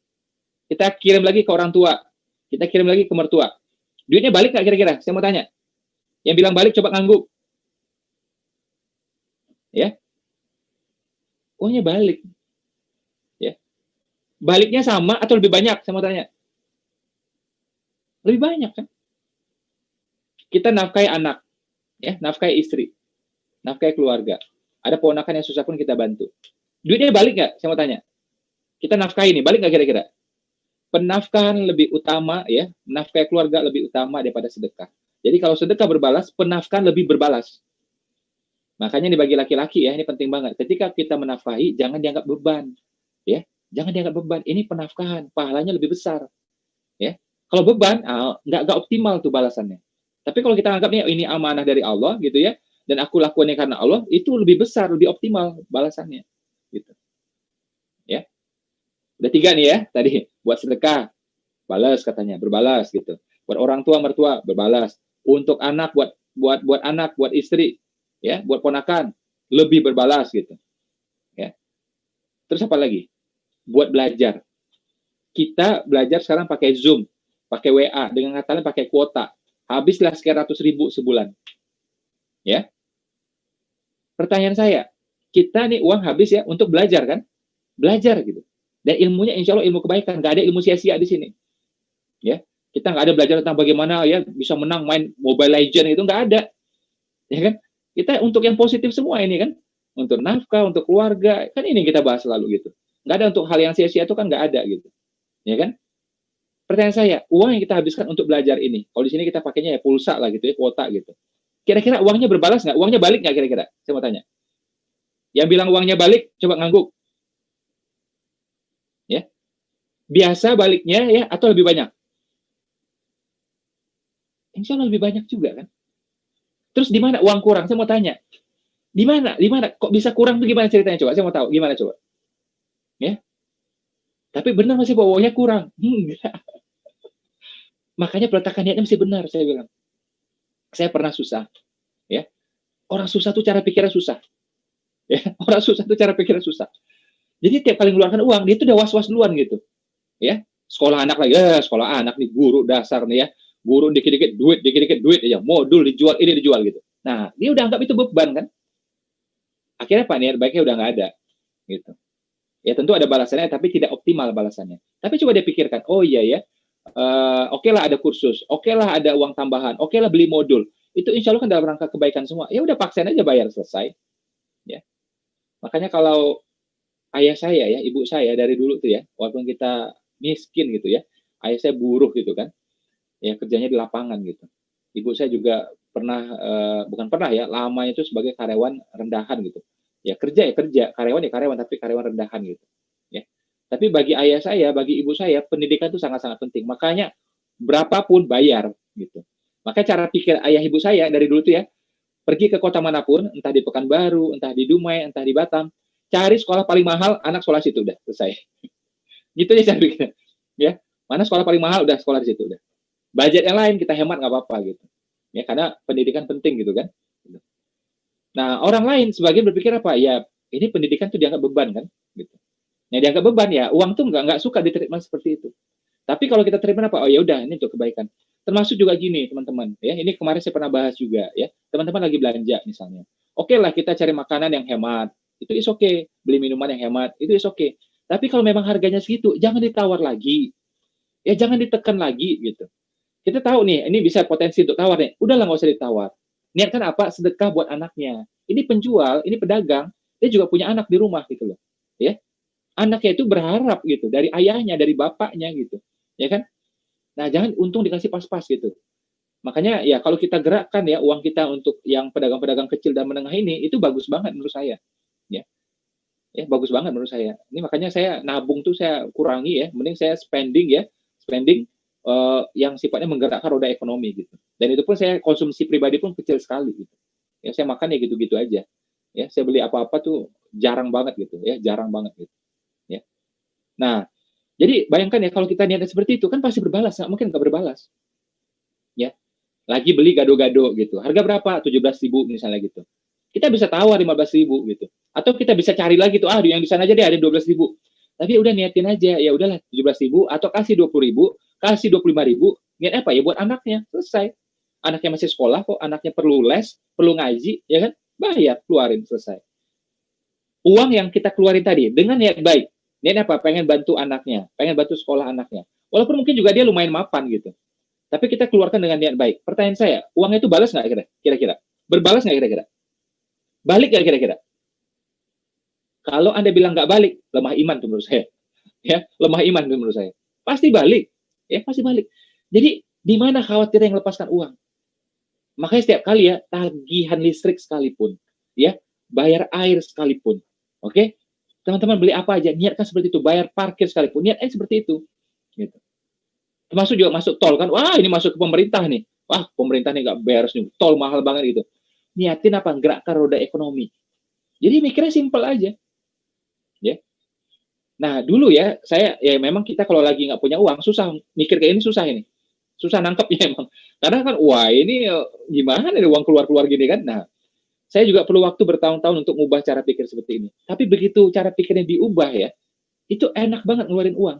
Kita kirim lagi ke orang tua. Kita kirim lagi ke mertua. Duitnya balik nggak kira-kira? Saya mau tanya. Yang bilang balik coba ngangguk. Ya. Uangnya balik. Ya. Baliknya sama atau lebih banyak? Saya mau tanya. Lebih banyak kan? Kita nafkahi anak, ya, nafkahi istri, nafkahi keluarga. Ada ponakan yang susah pun kita bantu. Duitnya balik nggak? Saya mau tanya. Kita nafkahi ini, balik nggak kira-kira? Penafkahan lebih utama, ya, nafkahi keluarga lebih utama daripada sedekah. Jadi kalau sedekah berbalas, penafkahan lebih berbalas. Makanya dibagi laki-laki ya, ini penting banget. Ketika kita menafkahi, jangan dianggap beban, ya, jangan dianggap beban. Ini penafkahan, pahalanya lebih besar, ya. Kalau beban, nggak optimal tuh balasannya. Tapi kalau kita anggapnya ini amanah dari Allah gitu ya, dan aku lakukannya karena Allah, itu lebih besar, lebih optimal balasannya. Gitu. Ya. Udah 3 nih ya, tadi buat sedekah, balas katanya, berbalas gitu. Buat orang tua mertua berbalas. Untuk anak, buat anak, buat istri, ya, buat ponakan lebih berbalas gitu. Ya. Terus apa lagi? Buat belajar. Kita belajar sekarang pakai Zoom, pakai WA, dengan kata lain pakai kuota. Habislah sekian ratus ribu sebulan. Ya. Pertanyaan saya, kita nih uang habis ya untuk belajar kan? Belajar gitu. Dan ilmunya insya Allah ilmu kebaikan, nggak ada ilmu sia-sia di sini. Ya, kita nggak ada belajar tentang bagaimana ya bisa menang main Mobile Legend itu nggak ada, ya kan? Kita untuk yang positif semua ini kan, untuk nafkah, untuk keluarga, kan ini yang kita bahas selalu gitu. Nggak ada untuk hal yang sia-sia itu kan nggak ada gitu, ya kan? Pertanyaan saya, uang yang kita habiskan untuk belajar ini, kalau di sini kita pakainya ya pulsa lah gitu ya, kuota gitu. Kira-kira uangnya berbalas nggak? Uangnya balik nggak kira-kira? Saya mau tanya. Yang bilang uangnya balik, coba ngangguk. Ya, biasa baliknya ya atau lebih banyak? Insya Allah lebih banyak juga kan. Terus di mana uang kurang? Saya mau tanya. Di mana? Di mana? Kok bisa kurang tuh gimana ceritanya coba? Saya mau tahu gimana coba. Ya. Tapi benar masih bawahnya kurang. Makanya peletakan niatnya mesti benar, saya bilang. Saya pernah susah, ya. Orang susah tuh cara pikirnya susah. Ya, orang susah tuh cara pikirnya susah. Jadi tiap kali mengeluarkan uang, dia tuh udah was-was duluan gitu. Ya, sekolah anak lagi, sekolah anak nih, guru dasar nih ya. Guru dikit-dikit duit aja, modul dijual, ini dijual gitu. Nah, dia udah anggap itu beban kan. Akhirnya apa, niat baiknya udah nggak ada gitu. Ya tentu ada balasannya, tapi tidak optimal balasannya. Tapi coba dia pikirkan, oh iya ya, oke lah ada kursus, oke lah ada uang tambahan, oke lah beli modul. Itu insya Allah kan dalam rangka kebaikan semua. Ya udah paksain aja bayar, selesai. Ya. Makanya kalau ayah saya ya, ibu saya dari dulu tuh ya, walaupun kita miskin gitu ya, ayah saya buruh gitu kan, ya kerjanya di lapangan gitu. Ibu saya juga pernah, bukan pernah ya, lamanya itu sebagai karyawan rendahan gitu. Ya kerja, karyawan ya karyawan, tapi karyawan rendahan gitu. Ya. Tapi bagi ayah saya, bagi ibu saya, pendidikan itu sangat-sangat penting. Makanya berapapun bayar gitu. Makanya cara pikir ayah ibu saya dari dulu tuh ya, pergi ke kota manapun, entah di Pekanbaru, entah di Dumai, entah di Batam, cari sekolah paling mahal, anak sekolah situ udah selesai. Gitu aja cara pikir. Ya, mana sekolah paling mahal udah sekolah di situ udah. Budget yang lain kita hemat nggak apa-apa gitu. Ya karena pendidikan penting gitu kan. Nah, orang lain sebagian berpikir apa? Ya, ini pendidikan tuh dianggap beban kan gitu. Nah, dianggap beban ya, uang tuh nggak suka diterima seperti itu. Tapi kalau kita terima apa? Oh ya udah, ini untuk kebaikan. Termasuk juga gini, teman-teman. Ya, ini kemarin saya pernah bahas juga ya. Teman-teman lagi belanja misalnya. Oke lah kita cari makanan yang hemat. Itu is okay. Beli minuman yang hemat, itu is okay. Tapi kalau memang harganya segitu, jangan ditawar lagi. Ya jangan ditekan lagi gitu. Kita tahu nih, ini bisa potensi untuk tawar nih. Udahlah nggak usah ditawar. Niatkan apa? Sedekah buat anaknya. Ini penjual, ini pedagang, dia juga punya anak di rumah gitu loh. Ya, anaknya itu berharap gitu dari ayahnya, dari bapaknya gitu, ya kan? Nah, jangan untung dikasih pas-pas gitu. Makanya ya kalau kita gerakkan ya uang kita untuk yang pedagang-pedagang kecil dan menengah ini itu bagus banget menurut saya. Ya. Ya, bagus banget menurut saya. Ini makanya saya nabung tuh saya kurangi ya, mending saya spending yang sifatnya menggerakkan roda ekonomi gitu. Dan itu pun saya konsumsi pribadi pun kecil sekali gitu. Ya saya makan ya gitu-gitu aja. Ya, saya beli apa-apa tuh jarang banget gitu ya, jarang banget gitu. Ya. Nah, jadi bayangkan ya kalau kita niatnya seperti itu kan pasti berbalas, nggak mungkin nggak berbalas. Ya. Lagi beli gado-gado gitu. Harga berapa? 17.000 misalnya gitu. Kita bisa tawar 15.000 gitu. Atau kita bisa cari lagi tuh, yang di sana aja deh ada 12.000. Tapi udah niatin aja, ya udahlah 17.000 atau kasih 20.000, kasih 25.000, niat apa ya buat anaknya, selesai. Anaknya masih sekolah kok, anaknya perlu les, perlu ngaji, ya kan? Bayar, keluarin, selesai. Uang yang kita keluarin tadi dengan niat baik, niat apa? Pengen bantu anaknya, pengen bantu sekolah anaknya. Walaupun mungkin juga dia lumayan mapan gitu. Tapi kita keluarkan dengan niat baik. Pertanyaan saya, uangnya itu balas nggak kira-kira? Berbalas nggak kira-kira? Balik nggak kira-kira? Kalau Anda bilang nggak balik, lemah iman tuh menurut saya. Ya, lemah iman tuh menurut saya. Pasti balik. Ya, pasti balik. Jadi, di mana khawatir yang lepaskan uang? Makanya setiap kali ya, tagihan listrik sekalipun, ya, bayar air sekalipun, oke? Teman-teman beli apa aja, niatkan seperti itu. Bayar parkir sekalipun, niatnya seperti itu. Gitu. Termasuk juga masuk tol kan, wah ini masuk ke pemerintah nih. Wah, pemerintah nih nggak beres nih, tol mahal banget gitu. Niatin apa? Gerakkan roda ekonomi. Jadi mikirnya simpel aja. Ya. Nah, dulu ya, saya ya memang kita kalau lagi nggak punya uang, susah mikir kayak ini, susah nangkepnya emang. Karena kan, wah ini gimana nih uang keluar-keluar gini kan. Nah, saya juga perlu waktu bertahun-tahun untuk mengubah cara pikir seperti ini. Tapi begitu cara pikirnya diubah ya, itu enak banget ngeluarin uang.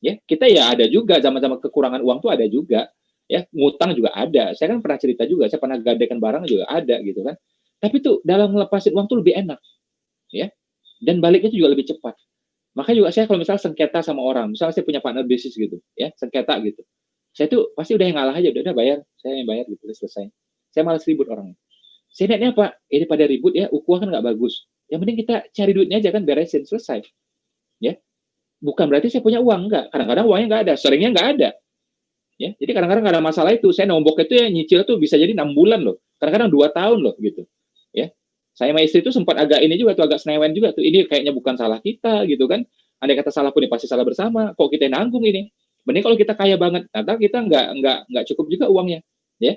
Ya, kita ya ada juga zaman-zaman kekurangan uang tuh ada juga. Ya, ngutang juga ada. Saya kan pernah cerita juga, saya pernah gadekan barang juga ada gitu kan. Tapi tuh dalam ngelepasin uang tuh lebih enak, ya. Dan baliknya itu juga lebih cepat. Makanya juga saya kalau misalnya sengketa sama orang, misalnya saya punya partner bisnis gitu, ya, sengketa gitu. Saya tuh pasti udah yang ngalah aja, udah bayar, saya yang bayar gitu, udah selesai. Saya malas ribut orangnya. Saya niatnya apa? Ini pada ribut ya, ukhuwah kan nggak bagus. Yang penting kita cari duitnya aja kan, beresin, selesai. Ya, bukan berarti saya punya uang, enggak. Kadang-kadang uangnya nggak ada, seringnya nggak ada. Ya, jadi kadang-kadang nggak ada masalah itu. Saya nombok itu ya nyicil tuh bisa jadi 6 bulan loh. Kadang-kadang 2 tahun loh gitu. Ya, saya sama istri itu sempat agak ini juga tuh, agak senewen juga tuh. Ini kayaknya bukan salah kita gitu kan. Andai kata salah pun ya pasti salah bersama. Kok kita yang nanggung ini? Mending kalau kita kaya banget, ternyata kita nggak cukup juga uangnya. Ya,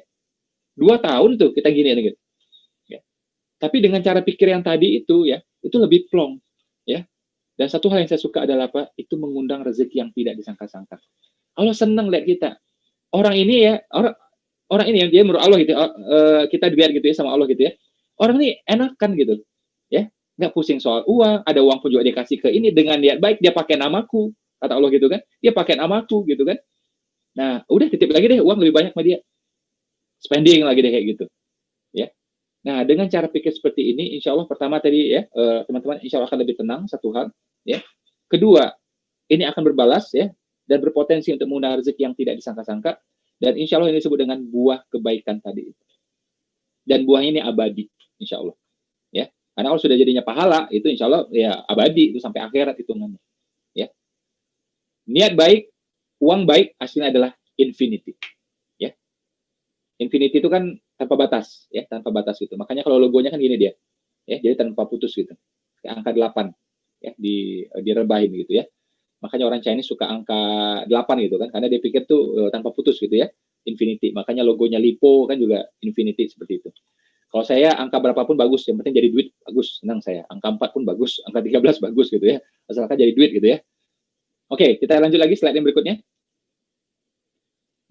2 tahun tuh kita gini gitu. Ya. Tapi dengan cara pikir yang tadi itu ya, itu lebih plong. Ya. Dan satu hal yang saya suka adalah apa? Itu mengundang rezeki yang tidak disangka-sangka. Allah senang lihat kita. Orang ini ya, orang ini yang dia menurut Allah gitu, kita dilihat gitu ya sama Allah gitu ya. Orang ini enakan gitu, ya, nggak pusing soal uang, ada uang pun juga dikasih ke ini dengan niat baik, dia pakai namaku, kata Allah gitu kan, dia pakai namaku gitu kan. Nah, udah titip lagi deh uang lebih banyak sama dia, spending lagi deh kayak gitu, ya. Nah, dengan cara pikir seperti ini, insya Allah pertama tadi ya, teman-teman, insya Allah akan lebih tenang satu hal, ya. Kedua, ini akan berbalas ya, dan berpotensi untuk mengundang rezeki yang tidak disangka-sangka, dan insya Allah ini disebut dengan buah kebaikan tadi. Dan buahnya ini abadi, insya Allah. Ya, karena kalau sudah jadinya pahala, itu insya Allah ya abadi, itu sampai akhirat hitungannya. Ya, niat baik, uang baik, hasilnya adalah infinity. Ya, infinity itu kan tanpa batas, ya, tanpa batas gitu. Makanya kalau logonya kan gini dia, ya, jadi tanpa putus gitu. Kayak angka 8, ya, direbahin gitu ya. Makanya orang Chinese suka angka 8 gitu kan, karena dia pikir tuh tanpa putus gitu ya, infinity. Makanya logonya Lipo kan juga infinity seperti itu. Kalau saya angka berapapun bagus, yang penting jadi duit bagus, senang saya. Angka 4 pun bagus, angka 13 bagus gitu ya, asalkan jadi duit gitu ya. Oke, kita lanjut lagi slide yang berikutnya.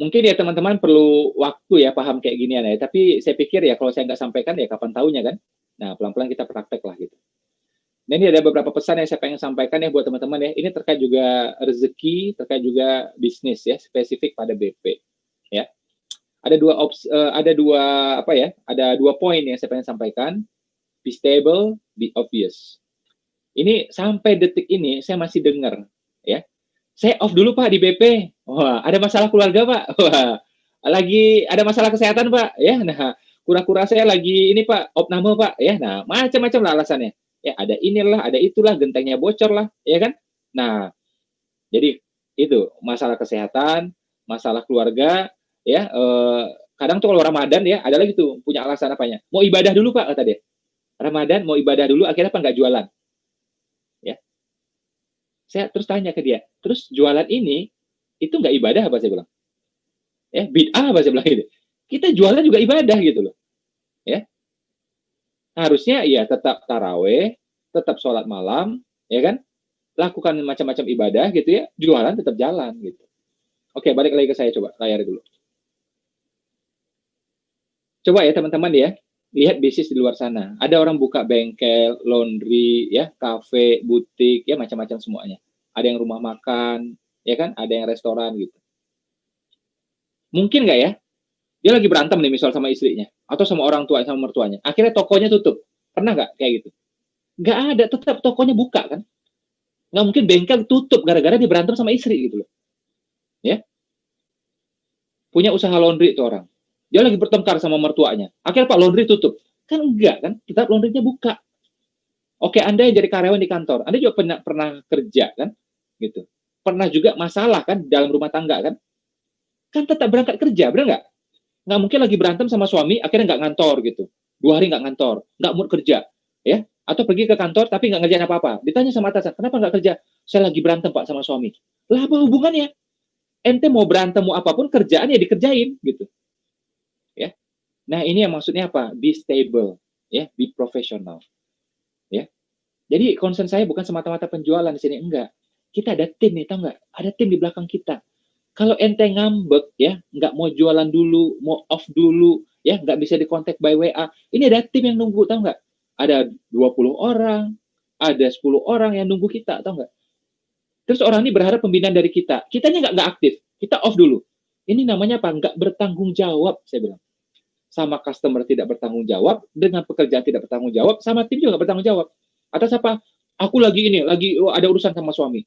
Mungkin ya teman-teman perlu waktu ya paham kayak ginian ya, tapi saya pikir ya kalau saya nggak sampaikan ya kapan tahunya kan. Nah, pelan-pelan kita praktek lah gitu. Nah, ini ada beberapa pesan yang saya pengen sampaikan ya buat teman-teman ya. Ini terkait juga rezeki, terkait juga bisnis ya, spesifik pada BP ya. Ada dua poin yang saya pengen sampaikan. Be stable, be obvious. Ini sampai detik ini saya masih dengar ya. Saya off dulu Pak di BP. Wah, ada masalah keluarga Pak. Wah, lagi ada masalah kesehatan Pak. Ya, nah, kura-kura saya lagi ini Pak, opname Pak. Ya, nah, macam-macam lah alasannya. Ya, ada inilah, ada itulah, gentengnya bocor lah, ya kan? Nah, jadi itu masalah kesehatan, masalah keluarga, ya. Kadang tuh kalau Ramadan ya, ada lagi tuh punya alasan apanya? Mau ibadah dulu Pak kata dia. Ramadan mau ibadah dulu, akhirnya apa nggak jualan? Ya. Saya terus tanya ke dia, terus jualan ini itu nggak ibadah apa saya bilang? Ya, bid'ah apa saya bilang gitu. Kita jualan juga ibadah gitu loh. Ya. Harusnya ya tetap taraweh, tetap sholat malam, ya kan? Lakukan macam-macam ibadah gitu ya, jualan tetap jalan gitu. Oke, balik lagi ke saya, coba layar dulu. Coba ya teman-teman ya, lihat bisnis di luar sana. Ada orang buka bengkel, laundry, ya, kafe, butik, ya macam-macam semuanya. Ada yang rumah makan, ya kan? Ada yang restoran gitu. Mungkin nggak ya? Dia lagi berantem nih misal sama istrinya, atau sama orang tua, sama mertuanya. Akhirnya tokonya tutup. Pernah nggak kayak gitu? Nggak ada, tetap tokonya buka kan? Nggak mungkin bengkel tutup gara-gara dia berantem sama istri gitu loh. Ya, punya usaha laundry itu orang. Dia lagi bertengkar sama mertuanya. Akhirnya Pak laundry tutup. Kan enggak kan? Tetap laundrynya buka. Oke, Anda yang jadi karyawan di kantor, Anda juga pernah kerja kan? Gitu. Pernah juga masalah kan dalam rumah tangga kan? Kan tetap berangkat kerja, benar nggak? Nggak mungkin lagi berantem sama suami, akhirnya nggak ngantor gitu. 2 hari nggak ngantor, nggak mood kerja. Ya, atau pergi ke kantor tapi nggak ngerjain apa-apa. Ditanya sama atasan, kenapa nggak kerja? Saya lagi berantem Pak sama suami. Lah apa hubungannya? Ente mau berantem mau apapun kerjaan ya dikerjain gitu. Ya. Nah, ini yang maksudnya apa? Be stable, ya, be professional. Ya. Jadi concern saya bukan semata-mata penjualan di sini, enggak. kita ada tim nih, tahu nggak? Ada tim di belakang kita. Kalau ente ngambek ya, nggak mau jualan dulu, mau off dulu, ya nggak bisa dikontak by WA. Ini ada tim yang nunggu, tahu nggak? Ada 20 orang, ada 10 orang yang nunggu kita, tahu nggak? Terus orang ini berharap pembinaan dari kita. Kitanya nggak aktif, kita off dulu. Ini namanya apa? Nggak bertanggung jawab, saya bilang. Sama customer tidak bertanggung jawab, dengan pekerjaan tidak bertanggung jawab, sama tim juga nggak bertanggung jawab. Atas apa? Aku lagi ada urusan sama suami,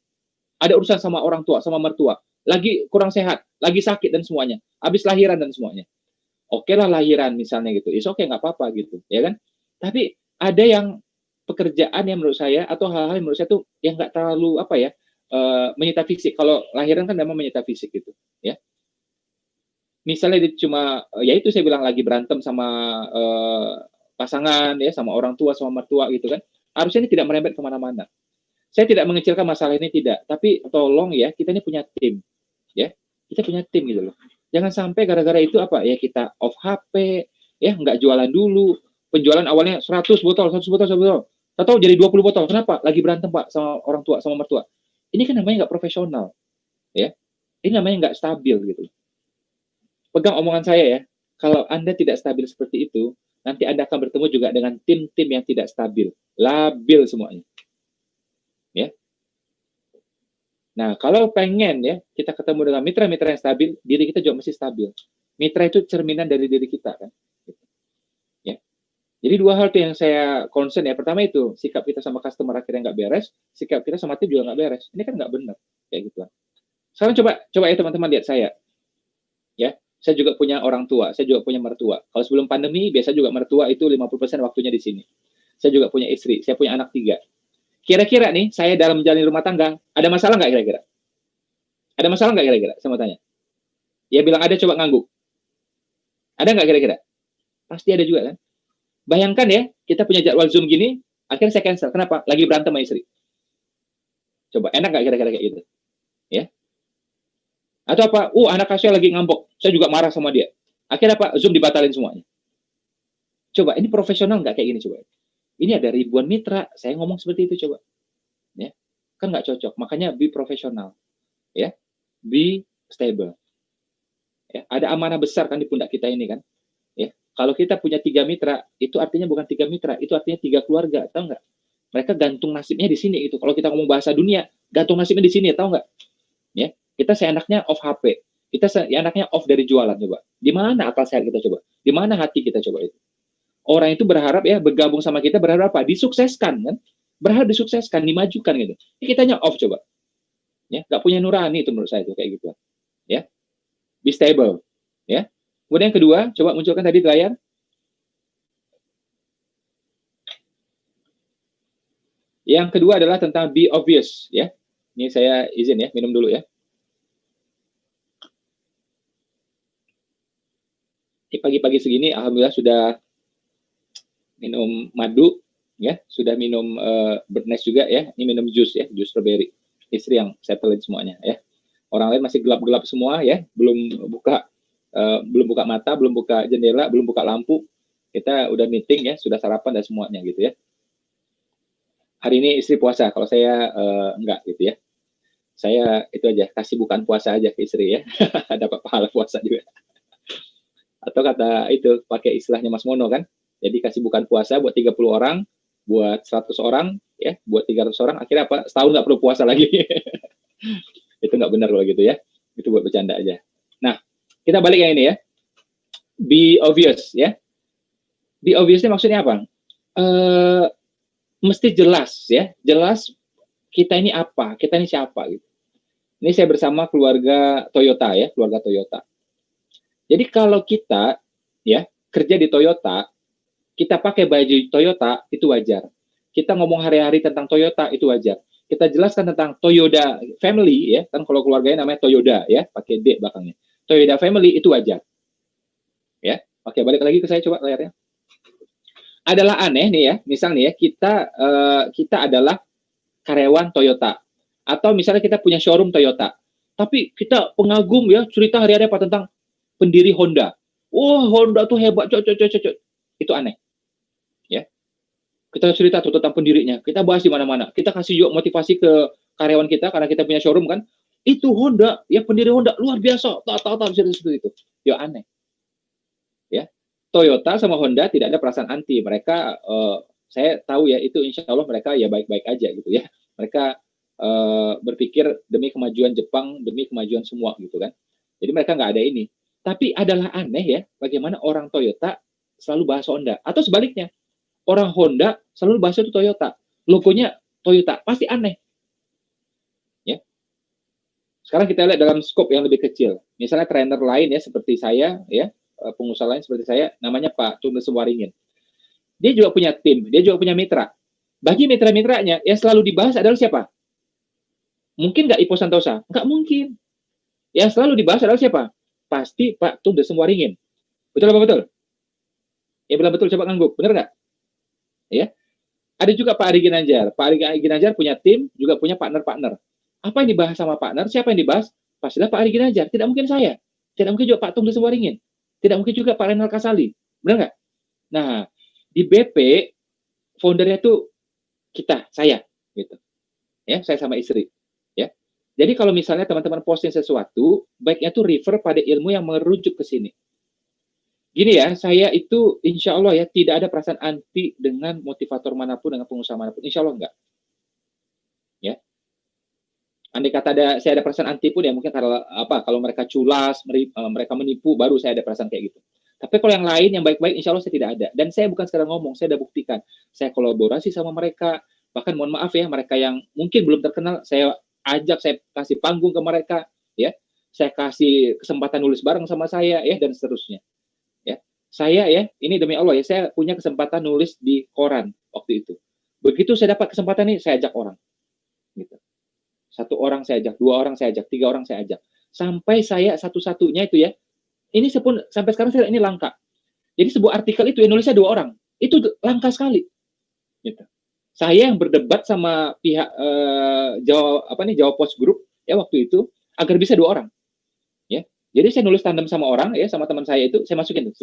ada urusan sama orang tua, sama mertua, lagi kurang sehat, lagi sakit dan semuanya, habis lahiran dan semuanya. Oke lah lahiran misalnya gitu, oke nggak apa-apa gitu, ya kan? Tapi ada yang pekerjaan yang menurut saya atau hal-hal yang menurut saya tuh yang nggak terlalu menyita fisik. Kalau lahiran kan memang menyita fisik gitu, ya. Misalnya dia cuma, ya itu saya bilang lagi berantem sama pasangan, ya, sama orang tua, sama mertua gitu kan. Harusnya ini tidak merembet kemana-mana. Saya tidak mengecilkan masalah ini, tidak. Tapi tolong ya, kita ini punya tim. Ya, kita punya tim gitu loh. Jangan sampai gara-gara itu ya kita off HP, ya nggak jualan dulu. Penjualan awalnya 100 botol. Atau jadi 20 botol. Kenapa? Lagi berantem Pak sama orang tua, sama mertua. Ini kan namanya nggak profesional. Ya, ini namanya nggak stabil gitu. Pegang omongan saya ya. Kalau Anda tidak stabil seperti itu, nanti Anda akan bertemu juga dengan tim-tim yang tidak stabil. Labil semuanya. Ya. Nah, kalau pengen ya kita ketemu dengan mitra-mitra yang stabil, diri kita juga mesti stabil. Mitra itu cerminan dari diri kita kan. Ya. Jadi dua hal tuh yang saya concern ya. Pertama itu sikap kita sama customer akhirnya nggak beres, sikap kita sama tim juga nggak beres. Ini kan nggak benar kayak gitu. Sekarang coba ya teman-teman lihat saya. Ya, saya juga punya orang tua, saya juga punya mertua. Kalau sebelum pandemi biasa juga mertua itu 50% waktunya di sini. Saya juga punya istri, saya punya anak 3. Kira-kira nih, saya dalam menjalani rumah tangga, ada masalah nggak kira-kira? Ada masalah nggak kira-kira? Saya mau tanya. Ya bilang ada, coba ngangguk. Ada nggak kira-kira? Pasti ada juga kan? Bayangkan ya, kita punya jadwal Zoom gini, akhirnya saya cancel. Kenapa? Lagi berantem sama istri. Coba, enak nggak kira-kira kayak gitu? Ya. Atau apa? Anak saya lagi ngambek. Saya juga marah sama dia. Akhirnya apa? Zoom dibatalin semuanya. Coba, ini profesional nggak kayak gini coba? Ini ada ribuan mitra, saya ngomong seperti itu coba. Ya. Kan nggak cocok. Makanya be profesional. Ya. Be stable. Ya. Ada amanah besar kan di pundak kita ini kan. Ya. Kalau kita punya 3 mitra, itu artinya bukan 3 mitra, itu artinya 3 keluarga, tahu nggak? Mereka gantung nasibnya di sini itu. Kalau kita ngomong bahasa dunia, gantung nasibnya di sini, tahu nggak? Ya. Kita seenaknya off HP. Kita seenaknya off dari jualan coba. Di mana akal sehat kita coba? Di mana hati kita coba itu? Orang itu berharap ya bergabung sama kita, berharap apa? Disukseskan kan? Berharap disukseskan, dimajukan gitu. Ini kitanya off coba. Ya, nggak punya nurani itu menurut saya itu kayak gitu. Ya. Be stable, ya. Kemudian yang kedua, coba munculkan tadi di layar. Yang kedua adalah tentang be obvious, ya. Ini saya izin ya, minum dulu ya. Ini pagi-pagi segini alhamdulillah sudah minum madu ya, sudah minum birdnest juga ya. Ini minum jus ya, jus strawberry. Istri yang settlein semuanya ya. Orang lain masih gelap-gelap semua ya, belum buka mata, belum buka jendela, belum buka lampu. Kita udah meeting ya, sudah sarapan dan semuanya gitu ya. Hari ini istri puasa, kalau saya enggak gitu ya. Saya itu aja, kasih bukan puasa aja ke istri ya. Dapat pahala puasa juga. Atau kata itu, pakai istilahnya Mas Mono kan. Jadi kasih bukan puasa buat 30 orang, buat 100 orang, ya, buat 300 orang, akhirnya apa? Setahun nggak perlu puasa lagi. Itu nggak benar kalau gitu ya. Itu buat bercanda aja. Nah, kita balik yang ini ya. Be obvious ya. Be obvious ini maksudnya apa? Mesti jelas ya. Jelas kita ini apa, kita ini siapa gitu. Ini saya bersama keluarga Toyota ya, keluarga Toyota. Jadi kalau kita ya kerja di Toyota, kita pakai baju Toyota itu wajar. Kita ngomong hari-hari tentang Toyota itu wajar. Kita jelaskan tentang Toyota Family ya, kan kalau keluarganya namanya Toyota ya, pakai D belakangnya. Toyota Family itu wajar. Ya, oke balik lagi ke saya coba layarnya. Adalah aneh nih ya, misalnya ya kita adalah karyawan Toyota atau misalnya kita punya showroom Toyota. Tapi kita pengagum ya, cerita hari-hari apa tentang pendiri Honda. Honda tuh hebat, itu aneh. Ya. Kita cerita tuh tentang pendirinya. Kita bahas di mana-mana. Kita kasih juga motivasi ke karyawan kita karena kita punya showroom kan, itu Honda, ya pendiri Honda luar biasa, seperti itu. Ya aneh. Ya. Toyota sama Honda tidak ada perasaan anti. Mereka saya tahu ya itu insya Allah mereka ya baik-baik aja gitu ya. Mereka berpikir demi kemajuan Jepang, demi kemajuan semua gitu kan. Jadi mereka nggak ada ini. Tapi adalah aneh ya, bagaimana orang Toyota selalu bahas Honda. Atau sebaliknya, orang Honda selalu bahas itu Toyota. Logonya Toyota, pasti aneh. Ya. Sekarang kita lihat dalam skop yang lebih kecil. Misalnya trainer lain ya, seperti saya, ya, pengusaha lain seperti saya, namanya Pak Tumde Sewaringin. Dia juga punya tim, dia juga punya mitra. Bagi mitra-mitranya, yang selalu dibahas adalah siapa? Mungkin nggak Ipo Santosa? Nggak mungkin. Yang selalu dibahas adalah siapa? Pasti Pak Tumde Sewaringin. Betul apa betul? Ya bilang betul, coba ngangguk. Bener nggak? Ya. Ada juga Pak Ari Ginanjar. Pak Ari Ginanjar punya tim, juga punya partner-partner. Apa yang dibahas sama partner? Siapa yang dibahas? Pastilah Pak Ari Ginanjar. Tidak mungkin saya. Tidak mungkin juga Pak Tumde Sewaringin. Tidak mungkin juga Pak Renal Kasali. Benar nggak? Nah, di BP, foundernya itu kita, saya. Gitu. Ya, saya sama istri. Ya. Jadi kalau misalnya teman-teman posting sesuatu, baiknya itu refer pada ilmu yang merujuk ke sini. Gini ya, saya itu insya Allah ya tidak ada perasaan anti dengan motivator manapun, dengan pengusaha manapun. Insya Allah enggak. Ya. Andai kata saya ada perasaan anti pun ya mungkin kalau mereka culas, mereka menipu, baru saya ada perasaan kayak gitu. Tapi kalau yang lain yang baik-baik, insya Allah saya tidak ada. Dan saya bukan sekedar ngomong, saya sudah buktikan. Saya kolaborasi sama mereka. Bahkan mohon maaf ya, mereka yang mungkin belum terkenal, saya ajak, saya kasih panggung ke mereka, ya. Saya kasih kesempatan nulis bareng sama saya, ya, dan seterusnya. Saya ya, ini demi Allah ya, saya punya kesempatan nulis di koran waktu itu. Begitu saya dapat kesempatan ini, saya ajak orang. Gitu. 1 orang saya ajak, 2 orang saya ajak, 3 orang saya ajak. Sampai saya satu-satunya itu ya, ini sampai sekarang ini langka. Jadi sebuah artikel itu nulisnya 2 orang. Itu langka sekali. Gitu. Saya yang berdebat sama pihak Jawa Post Group ya waktu itu, agar bisa 2 orang. Ya. Jadi saya nulis tandem sama orang ya, sama teman saya itu, saya masukin tuh,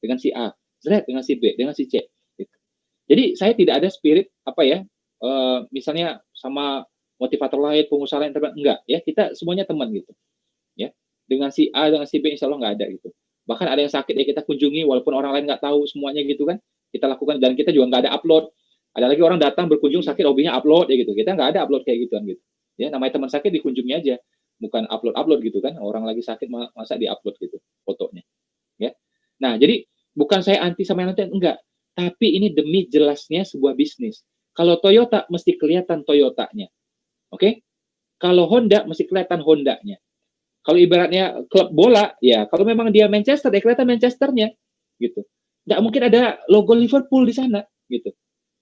dengan si A, dengan si B, dengan si C. Gitu. Jadi saya tidak ada spirit misalnya sama motivator lain, pengusaha lain, enggak ya, kita semuanya teman gitu. Ya, dengan si A, dengan si B, insya Allah nggak ada gitu. Bahkan ada yang sakit ya kita kunjungi, walaupun orang lain nggak tahu semuanya gitu kan, kita lakukan dan kita juga nggak ada upload. Ada lagi orang datang berkunjung sakit, hobinya upload ya gitu. Kita nggak ada upload kayak gituan gitu. Ya, namanya teman sakit dikunjungi aja, bukan upload gitu kan. Orang lagi sakit masa di-upload gitu fotonya. Ya. Nah, jadi bukan saya anti sama yang nanti, enggak. Tapi ini demi jelasnya sebuah bisnis. Kalau Toyota, mesti kelihatan Toyotanya. Oke? Kalau Honda, mesti kelihatan Hondanya. Kalau ibaratnya klub bola, ya kalau memang dia Manchester, ya kelihatan Manchesternya. Gitu. Nggak mungkin ada logo Liverpool di sana. Gitu.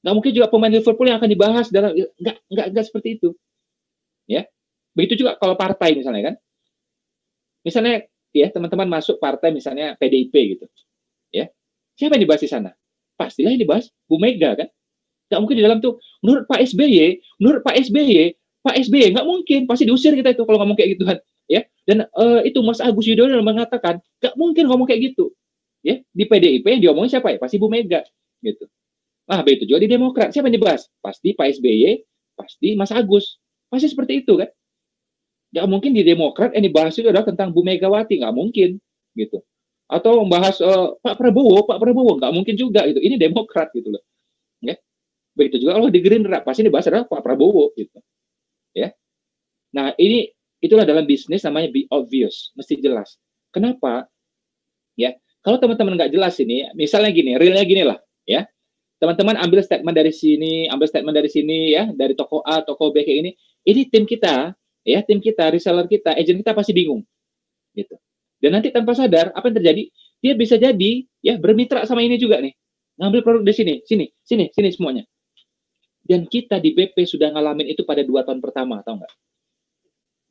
Nggak mungkin juga pemain Liverpool yang akan dibahas dalam, nggak seperti itu. Ya. Begitu juga kalau partai misalnya kan. Misalnya, ya teman-teman masuk partai misalnya PDIP gitu. Ya, siapa yang dibahas di sana? Pastilah yang dibahas Bu Mega kan? Nggak mungkin di dalam tuh menurut Pak SBY, Pak SBY nggak mungkin, pasti diusir kita itu kalau ngomong kayak gitu kan, ya. Dan itu Mas Agus Yudhoyono mengatakan nggak mungkin ngomong kayak gitu, ya. Di PDIP yang diomongin siapa ya? Pasti Bu Mega, gitu. Nah, begitu juga di Demokrat, siapa yang dibahas? Pasti Pak SBY, pasti Mas Agus, pasti seperti itu kan? Nggak mungkin di Demokrat yang dibahas itu adalah tentang Bu Megawati, nggak mungkin, gitu. Atau membahas Pak Prabowo nggak mungkin juga gitu. Ini Demokrat gitu loh. Ya. Begitu juga kalau di Gerindra pasti dibahas adalah Pak Prabowo gitu. Ya. Nah, itulah dalam bisnis namanya be obvious, mesti jelas. Kenapa? Ya. Kalau teman-teman nggak jelas ini, misalnya gini, realnya gini lah, ya. Teman-teman ambil statement dari sini ya, dari toko A, toko B kayak ini. Ini tim kita, ya, reseller kita, agent kita pasti bingung. Gitu. Dan nanti tanpa sadar, apa yang terjadi? Dia bisa jadi ya bermitra sama ini juga nih. Ngambil produk di sini semuanya. Dan kita di BP sudah ngalamin itu pada 2 tahun pertama, tahu nggak?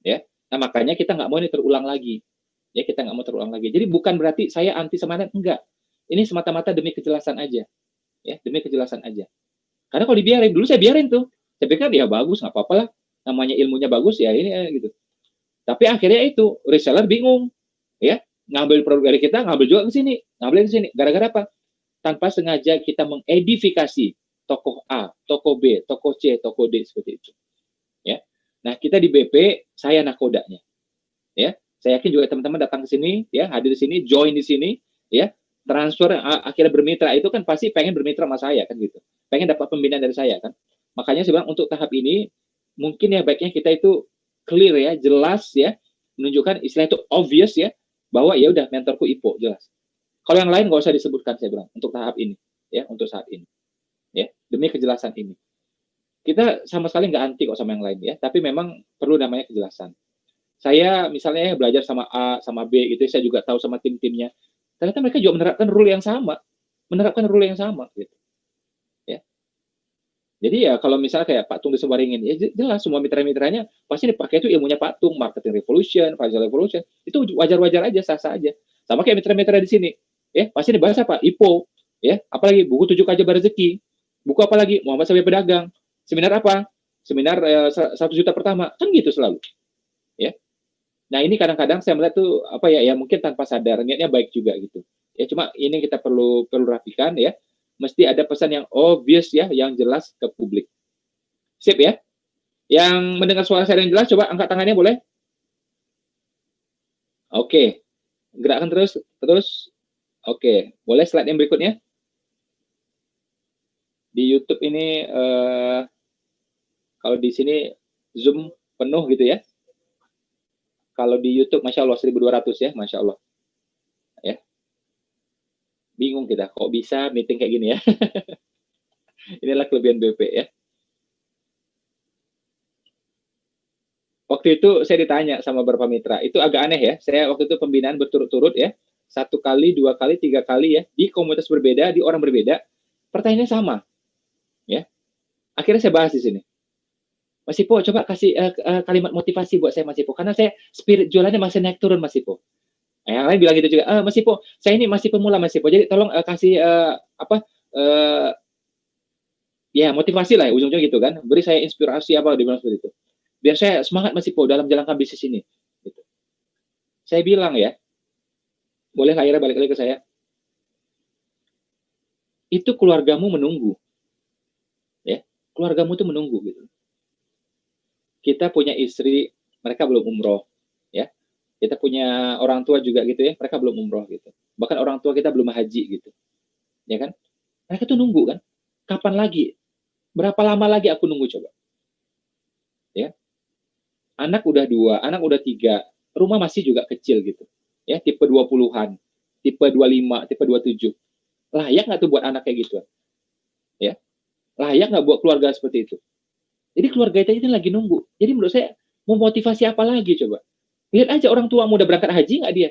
Ya. Nah, makanya kita nggak mau ini terulang lagi. Ya, kita nggak mau terulang lagi. Jadi bukan berarti saya anti sama enggak. Ini semata-mata demi kejelasan aja. Ya, demi kejelasan aja. Karena kalau dibiarin, dulu saya biarin tuh. Saya pikir ya bagus, nggak apa-apa lah. Namanya ilmunya bagus ya ini gitu. Tapi akhirnya itu reseller bingung. Ya, ngambil produk dari kita, ngambil juga ke sini. Gara-gara apa? Tanpa sengaja kita mengedifikasi tokoh A, tokoh B, tokoh C, tokoh D seperti itu. Ya. Nah, kita di BP, saya nakodanya. Ya, saya yakin juga teman-teman datang ke sini, ya, hadir di sini, join di sini, ya, transfer akhirnya bermitra itu kan pasti pengen bermitra sama saya kan gitu. Pengen dapat pembinaan dari saya kan. Makanya saya bilang untuk tahap ini mungkin ya baiknya kita itu clear ya, jelas ya, menunjukkan istilah itu obvious ya, bahwa ya udah mentorku Ipo jelas. Kalau yang lain nggak usah disebutkan saya bilang untuk tahap ini, ya, untuk saat ini, ya, demi kejelasan ini. Kita sama sekali nggak anti kok sama yang lain ya, tapi memang perlu namanya kejelasan. Saya misalnya belajar sama A, sama B gitu, saya juga tahu sama tim-timnya. Ternyata mereka juga menerapkan rule yang sama, gitu. Ya. Jadi ya kalau misalnya kayak Pak Tung disebaringin, ya jelas semua mitra-mitranya pasti dipakai itu ilmunya Pak Tung, marketing revolution, financial revolution, itu wajar-wajar aja, sah-sah aja. Sama kayak mitra-mitra di sini, ya pasti dibahas apa? IPO, ya, apalagi buku 7 Kajian Rezeki, buku apa lagi? Muhammad Sabi Pedagang, seminar apa? Seminar 1 juta pertama, kan gitu selalu, ya. Nah ini kadang-kadang saya melihat tuh apa ya mungkin tanpa sadar niatnya baik juga gitu. Ya cuma ini kita perlu rapikan ya. Mesti ada pesan yang obvious ya, yang jelas ke publik. Sip ya. Yang mendengar suara saya yang jelas coba angkat tangannya boleh? Oke. Gerakkan terus. Oke, boleh slide yang berikutnya? Di YouTube ini kalau di sini Zoom penuh gitu ya. Kalau di YouTube, Masya Allah, 1.200 ya, Masya Allah. Ya. Bingung kita, kok bisa meeting kayak gini ya. Inilah kelebihan BP ya. Waktu itu saya ditanya sama beberapa mitra, itu agak aneh ya, saya waktu itu pembinaan berturut-turut ya, 1 kali, 2 kali, 3 kali ya, di komunitas berbeda, di orang berbeda, pertanyaannya sama. Ya. Akhirnya saya bahas di sini. Mas Ipo, coba kasih kalimat motivasi buat saya Mas Ipo, karena saya spirit jualannya masih naik turun Mas Ipo. Yang lain bilang gitu juga, Mas Ipo, saya ini masih pemula Mas Ipo, jadi tolong kasih ya motivasi lah ya, ujung-ujungnya gitu kan, beri saya inspirasi apa, dibilang seperti itu. Biar saya semangat Mas Ipo dalam jalankan bisnis ini. Gitu. Saya bilang ya, boleh akhirnya balik lagi ke saya, itu keluargamu menunggu. Ya, keluargamu itu menunggu gitu. Kita punya istri, mereka belum umroh, ya. Kita punya orang tua juga gitu ya, mereka belum umroh gitu. Bahkan orang tua kita belum haji gitu, ya kan? Mereka tuh nunggu kan, kapan lagi? Berapa lama lagi aku nunggu coba? Ya, anak udah 2, anak udah 3, rumah masih juga kecil gitu, ya, tipe 20-an, tipe 25, tipe 27. Layak nggak tuh buat anak kayak gitu? Ya, layak nggak buat keluarga seperti itu? Jadi keluarga kita ini lagi nunggu. Jadi menurut saya, mau motivasi apa lagi coba? Lihat aja orang tua udah berangkat haji nggak dia?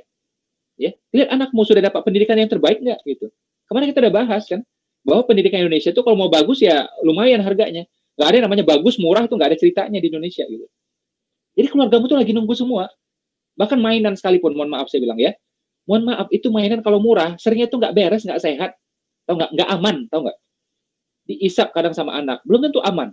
Ya, lihat anakmu sudah dapat pendidikan yang terbaik nggak gitu. Kemarin kita udah bahas kan, bahwa pendidikan Indonesia itu kalau mau bagus ya lumayan harganya. Nggak ada yang namanya bagus, murah, itu nggak ada ceritanya di Indonesia gitu. Jadi keluargamu tuh lagi nunggu semua. Bahkan mainan sekalipun, mohon maaf saya bilang ya. Mohon maaf, itu mainan kalau murah, seringnya tuh nggak beres, nggak sehat. Tahu nggak aman, tahu nggak? Diisap kadang sama anak, belum tentu aman.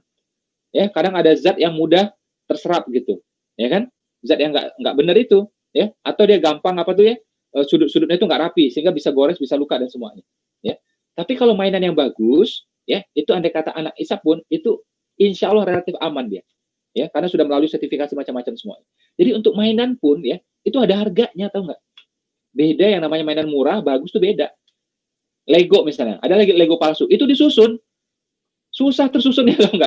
Ya, kadang ada zat yang mudah terserap gitu, ya kan? Zat yang nggak benar itu, ya, atau dia gampang apa tuh ya, sudut-sudutnya itu nggak rapi sehingga bisa gores, bisa luka dan semuanya, ya. Tapi kalau mainan yang bagus, ya, itu andai kata anak isap pun itu insya Allah relatif aman dia, ya, karena sudah melalui sertifikasi macam-macam semuanya. Jadi untuk mainan pun, ya, itu ada harganya, tahu nggak? Beda yang namanya mainan murah, bagus tuh beda. Lego misalnya, ada lagi Lego palsu, itu disusun, susah tersusunnya, tahu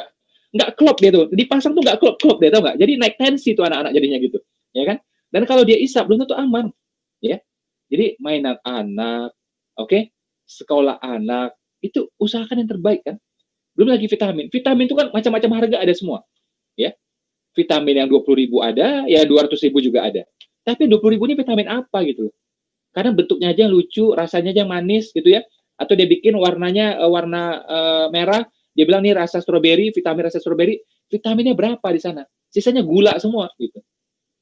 nggak klop dia tuh, dipasang tuh nggak klop dia, tau nggak? Jadi naik tensi tuh anak-anak jadinya gitu, ya kan? Dan kalau dia isap belum tentu aman, ya. Jadi mainan anak, oke, sekolah anak itu usahakan yang terbaik kan. Belum lagi vitamin itu kan macam-macam harga ada semua, ya. Vitamin yang 20.000 ada, ya 200.000 juga ada. Tapi 20.000 ini vitamin apa gitu? Karena bentuknya aja yang lucu, rasanya aja yang manis gitu ya. Atau dia bikin warnanya warna merah. Dia bilang nih rasa stroberi, vitamin rasa stroberi, vitaminnya berapa di sana? Sisanya gula semua gitu.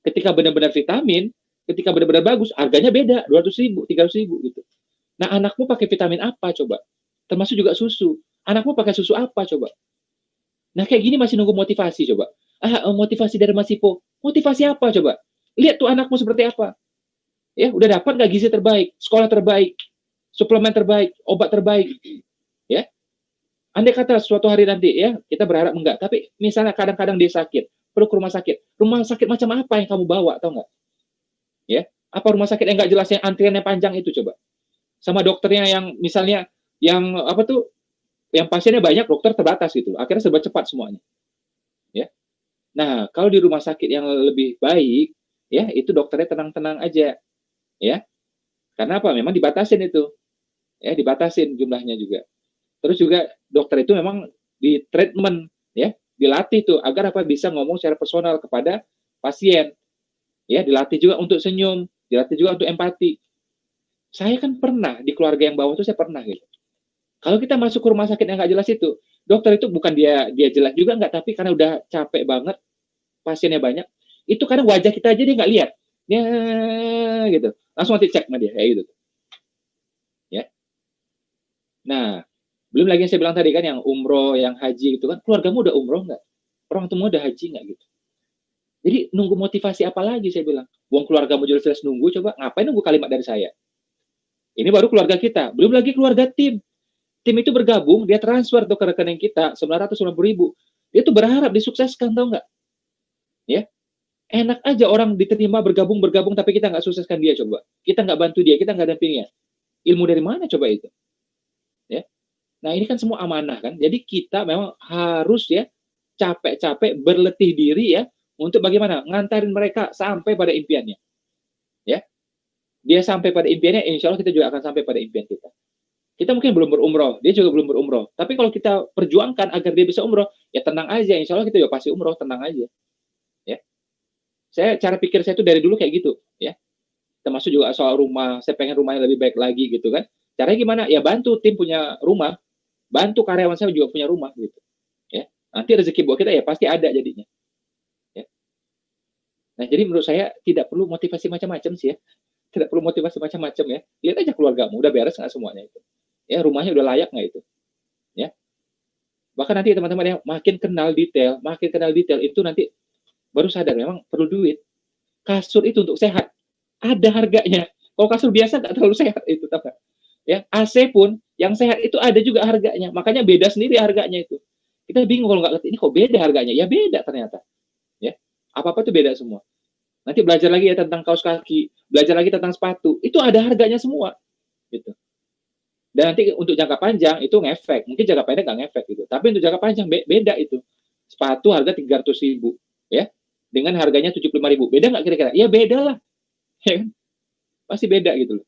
Ketika benar-benar vitamin, ketika benar-benar bagus, harganya beda, 200.000, 300.000 gitu. Nah, anakmu pakai vitamin apa coba? Termasuk juga susu. Anakmu pakai susu apa coba? Nah, kayak gini masih nunggu motivasi coba. Motivasi dari Mas Ipo. Motivasi apa coba? Lihat tuh anakmu seperti apa. Ya, udah dapat nggak gizi terbaik, sekolah terbaik, suplemen terbaik, obat terbaik. Ya. Andai kata suatu hari nanti ya, kita berharap enggak, tapi misalnya kadang-kadang dia sakit, perlu ke rumah sakit. Rumah sakit macam apa yang kamu bawa, tau nggak? Ya, apa rumah sakit yang nggak jelas yang antriannya panjang itu coba? Sama dokternya yang misalnya yang apa tuh, yang pasiennya banyak, dokter terbatas gitu. Akhirnya serba cepat semuanya. Ya. Nah, kalau di rumah sakit yang lebih baik, ya itu dokternya tenang-tenang aja, ya. Karena apa? Memang dibatasin itu, ya dibatasin jumlahnya juga. Terus juga dokter itu memang di treatment, ya dilatih tuh agar apa bisa ngomong secara personal kepada pasien, ya dilatih juga untuk senyum, dilatih juga untuk empati. Saya kan pernah di keluarga yang bawah itu saya pernah gitu. Kalau kita masuk ke rumah sakit yang nggak jelas itu, dokter itu bukan dia jelek juga nggak, tapi karena udah capek banget, pasiennya banyak, itu kadang wajah kita aja dia nggak lihat, ya gitu, langsung nanti cek sama dia kayak gitu, ya. Nah, belum lagi yang saya bilang tadi kan yang umroh, yang haji gitu kan, keluargamu udah umroh nggak? Orang tuamu udah haji nggak gitu? Jadi nunggu motivasi apa lagi saya bilang? Wong keluargamu jelas-jelas nunggu, coba ngapain nunggu kalimat dari saya? Ini baru keluarga kita, belum lagi keluarga tim. Tim itu bergabung, dia transfer tuh ke rekening kita 990.000. Dia tuh berharap disukseskan, tau nggak? Ya, enak aja orang diterima bergabung tapi kita nggak sukseskan dia coba. Kita nggak bantu dia, kita nggak dampingnya. Ilmu dari mana coba itu? Ya. Nah ini kan semua amanah kan. Jadi kita memang harus ya capek-capek berletih diri ya untuk bagaimana ngantarin mereka sampai pada impiannya. Ya, dia sampai pada impiannya, insya Allah kita juga akan sampai pada impian kita. Kita mungkin belum berumroh, dia juga belum berumroh. Tapi kalau kita perjuangkan agar dia bisa umroh, ya tenang aja, insya Allah kita juga pasti umroh, tenang aja. Ya, cara pikir saya itu dari dulu kayak gitu, ya. Termasuk juga soal rumah, saya pengen rumahnya lebih baik lagi gitu kan. Caranya gimana? Ya bantu tim punya rumah, bantu karyawan saya juga punya rumah gitu. Ya, nanti rezeki buat kita ya pasti ada jadinya. Ya. Nah jadi menurut saya tidak perlu motivasi macam-macam sih ya, tidak perlu motivasi macam-macam ya. Lihat aja keluargamu, udah beres nggak semuanya itu? Ya rumahnya udah layak nggak itu? Ya. Bahkan nanti teman-teman yang makin kenal detail itu nanti baru sadar memang perlu duit. Kasur itu untuk sehat ada harganya. Kalau kasur biasa nggak terlalu sehat itu, tahu nggak? Ya AC pun yang sehat itu ada juga harganya. Makanya beda sendiri harganya itu. Kita bingung kalau nggak ngerti ini kok beda harganya. Ya beda ternyata. Ya apa-apa tuh beda semua. Nanti belajar lagi ya tentang kaos kaki, belajar lagi tentang sepatu. Itu ada harganya semua. Gitu. Dan nanti untuk jangka panjang itu ngefek. Mungkin jangka pendek nggak ngefek gitu. Tapi untuk jangka panjang beda itu. Sepatu harga 300.000 ya. Dengan harganya 75.000. Beda nggak kira-kira? Ya beda lah. Ya, pasti beda gitu loh.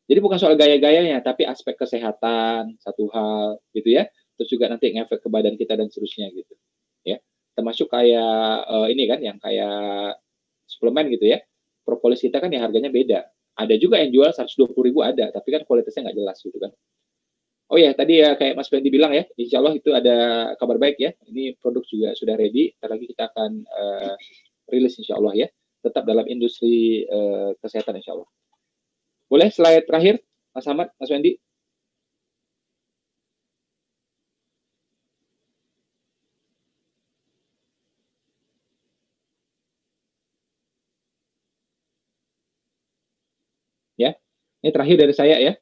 Jadi bukan soal gaya-gayanya, tapi aspek kesehatan satu hal gitu ya. Terus juga nanti ngefek ke badan kita dan seterusnya gitu. Ya. Termasuk kayak ini kan yang kayak suplemen gitu ya. Propolis kita kan ya harganya beda. Ada juga yang jual 120.000 ada, tapi kan kualitasnya nggak jelas gitu kan. Oh ya, tadi ya kayak Mas Fendi bilang ya, insya Allah itu ada kabar baik ya. Ini produk juga sudah ready. Ntar lagi kita akan rilis insya Allah ya. Tetap dalam industri kesehatan insya Allah. Boleh slide terakhir, Mas Ahmad, Mas Fendi? Ya, ini terakhir dari saya ya.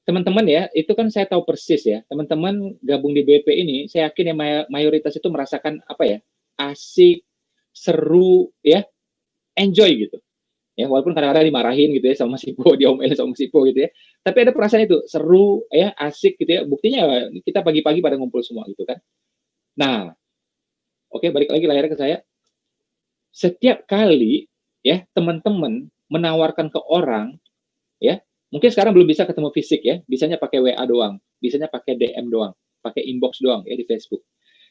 Teman-teman ya, itu kan saya tahu persis ya. Teman-teman gabung di BP ini, saya yakin yang mayoritas itu merasakan apa ya, asik, seru, ya, enjoy gitu. Ya, walaupun kadang-kadang dimarahin gitu ya sama si Po, diomelin sama si Po gitu ya. Tapi ada perasaan itu, seru, ya, asik gitu ya. Buktinya kita pagi-pagi pada ngumpul semua gitu kan. Nah, oke, balik lagi layarnya ke saya. Setiap kali ya teman-teman menawarkan ke orang ya, mungkin sekarang belum bisa ketemu fisik ya, bisanya pakai WA doang, bisanya pakai DM doang, pakai inbox doang ya di Facebook.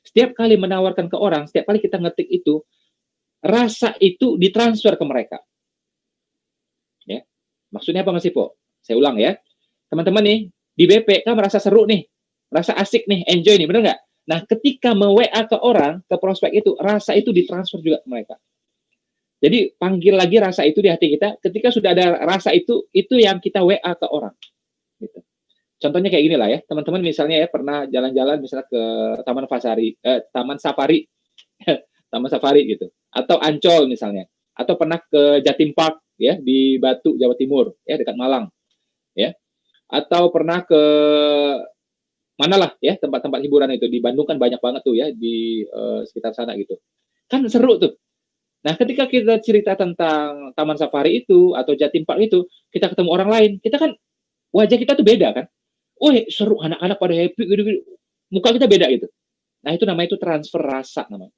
Setiap kali menawarkan ke orang, setiap kali kita ngetik itu, rasa itu ditransfer ke mereka. Ya. Maksudnya apa Mas Ipo? Saya ulang ya. Teman-teman nih, di BP kan merasa seru nih, merasa asik nih, enjoy nih, benar nggak? Nah, ketika me-WA ke orang, ke prospek itu, rasa itu ditransfer juga ke mereka. Jadi panggil lagi rasa itu di hati kita. Ketika sudah ada rasa itu yang kita WA ke orang. Gitu. Contohnya kayak gini lah ya, teman-teman misalnya ya pernah jalan-jalan misalnya ke Taman Safari, Taman Safari gitu, atau Ancol misalnya, atau pernah ke Jatim Park ya di Batu Jawa Timur ya dekat Malang, ya, atau pernah ke manalah ya tempat-tempat hiburan itu di Bandung kan banyak banget tuh ya di sekitar sana gitu. Kan seru tuh. Nah, ketika kita cerita tentang Taman Safari itu atau Jatim Park itu, kita ketemu orang lain, kita kan wajah kita tuh beda kan. Oh, seru anak-anak pada happy gitu-gitu. Muka kita beda gitu. Nah, itu namanya itu transfer rasa namanya.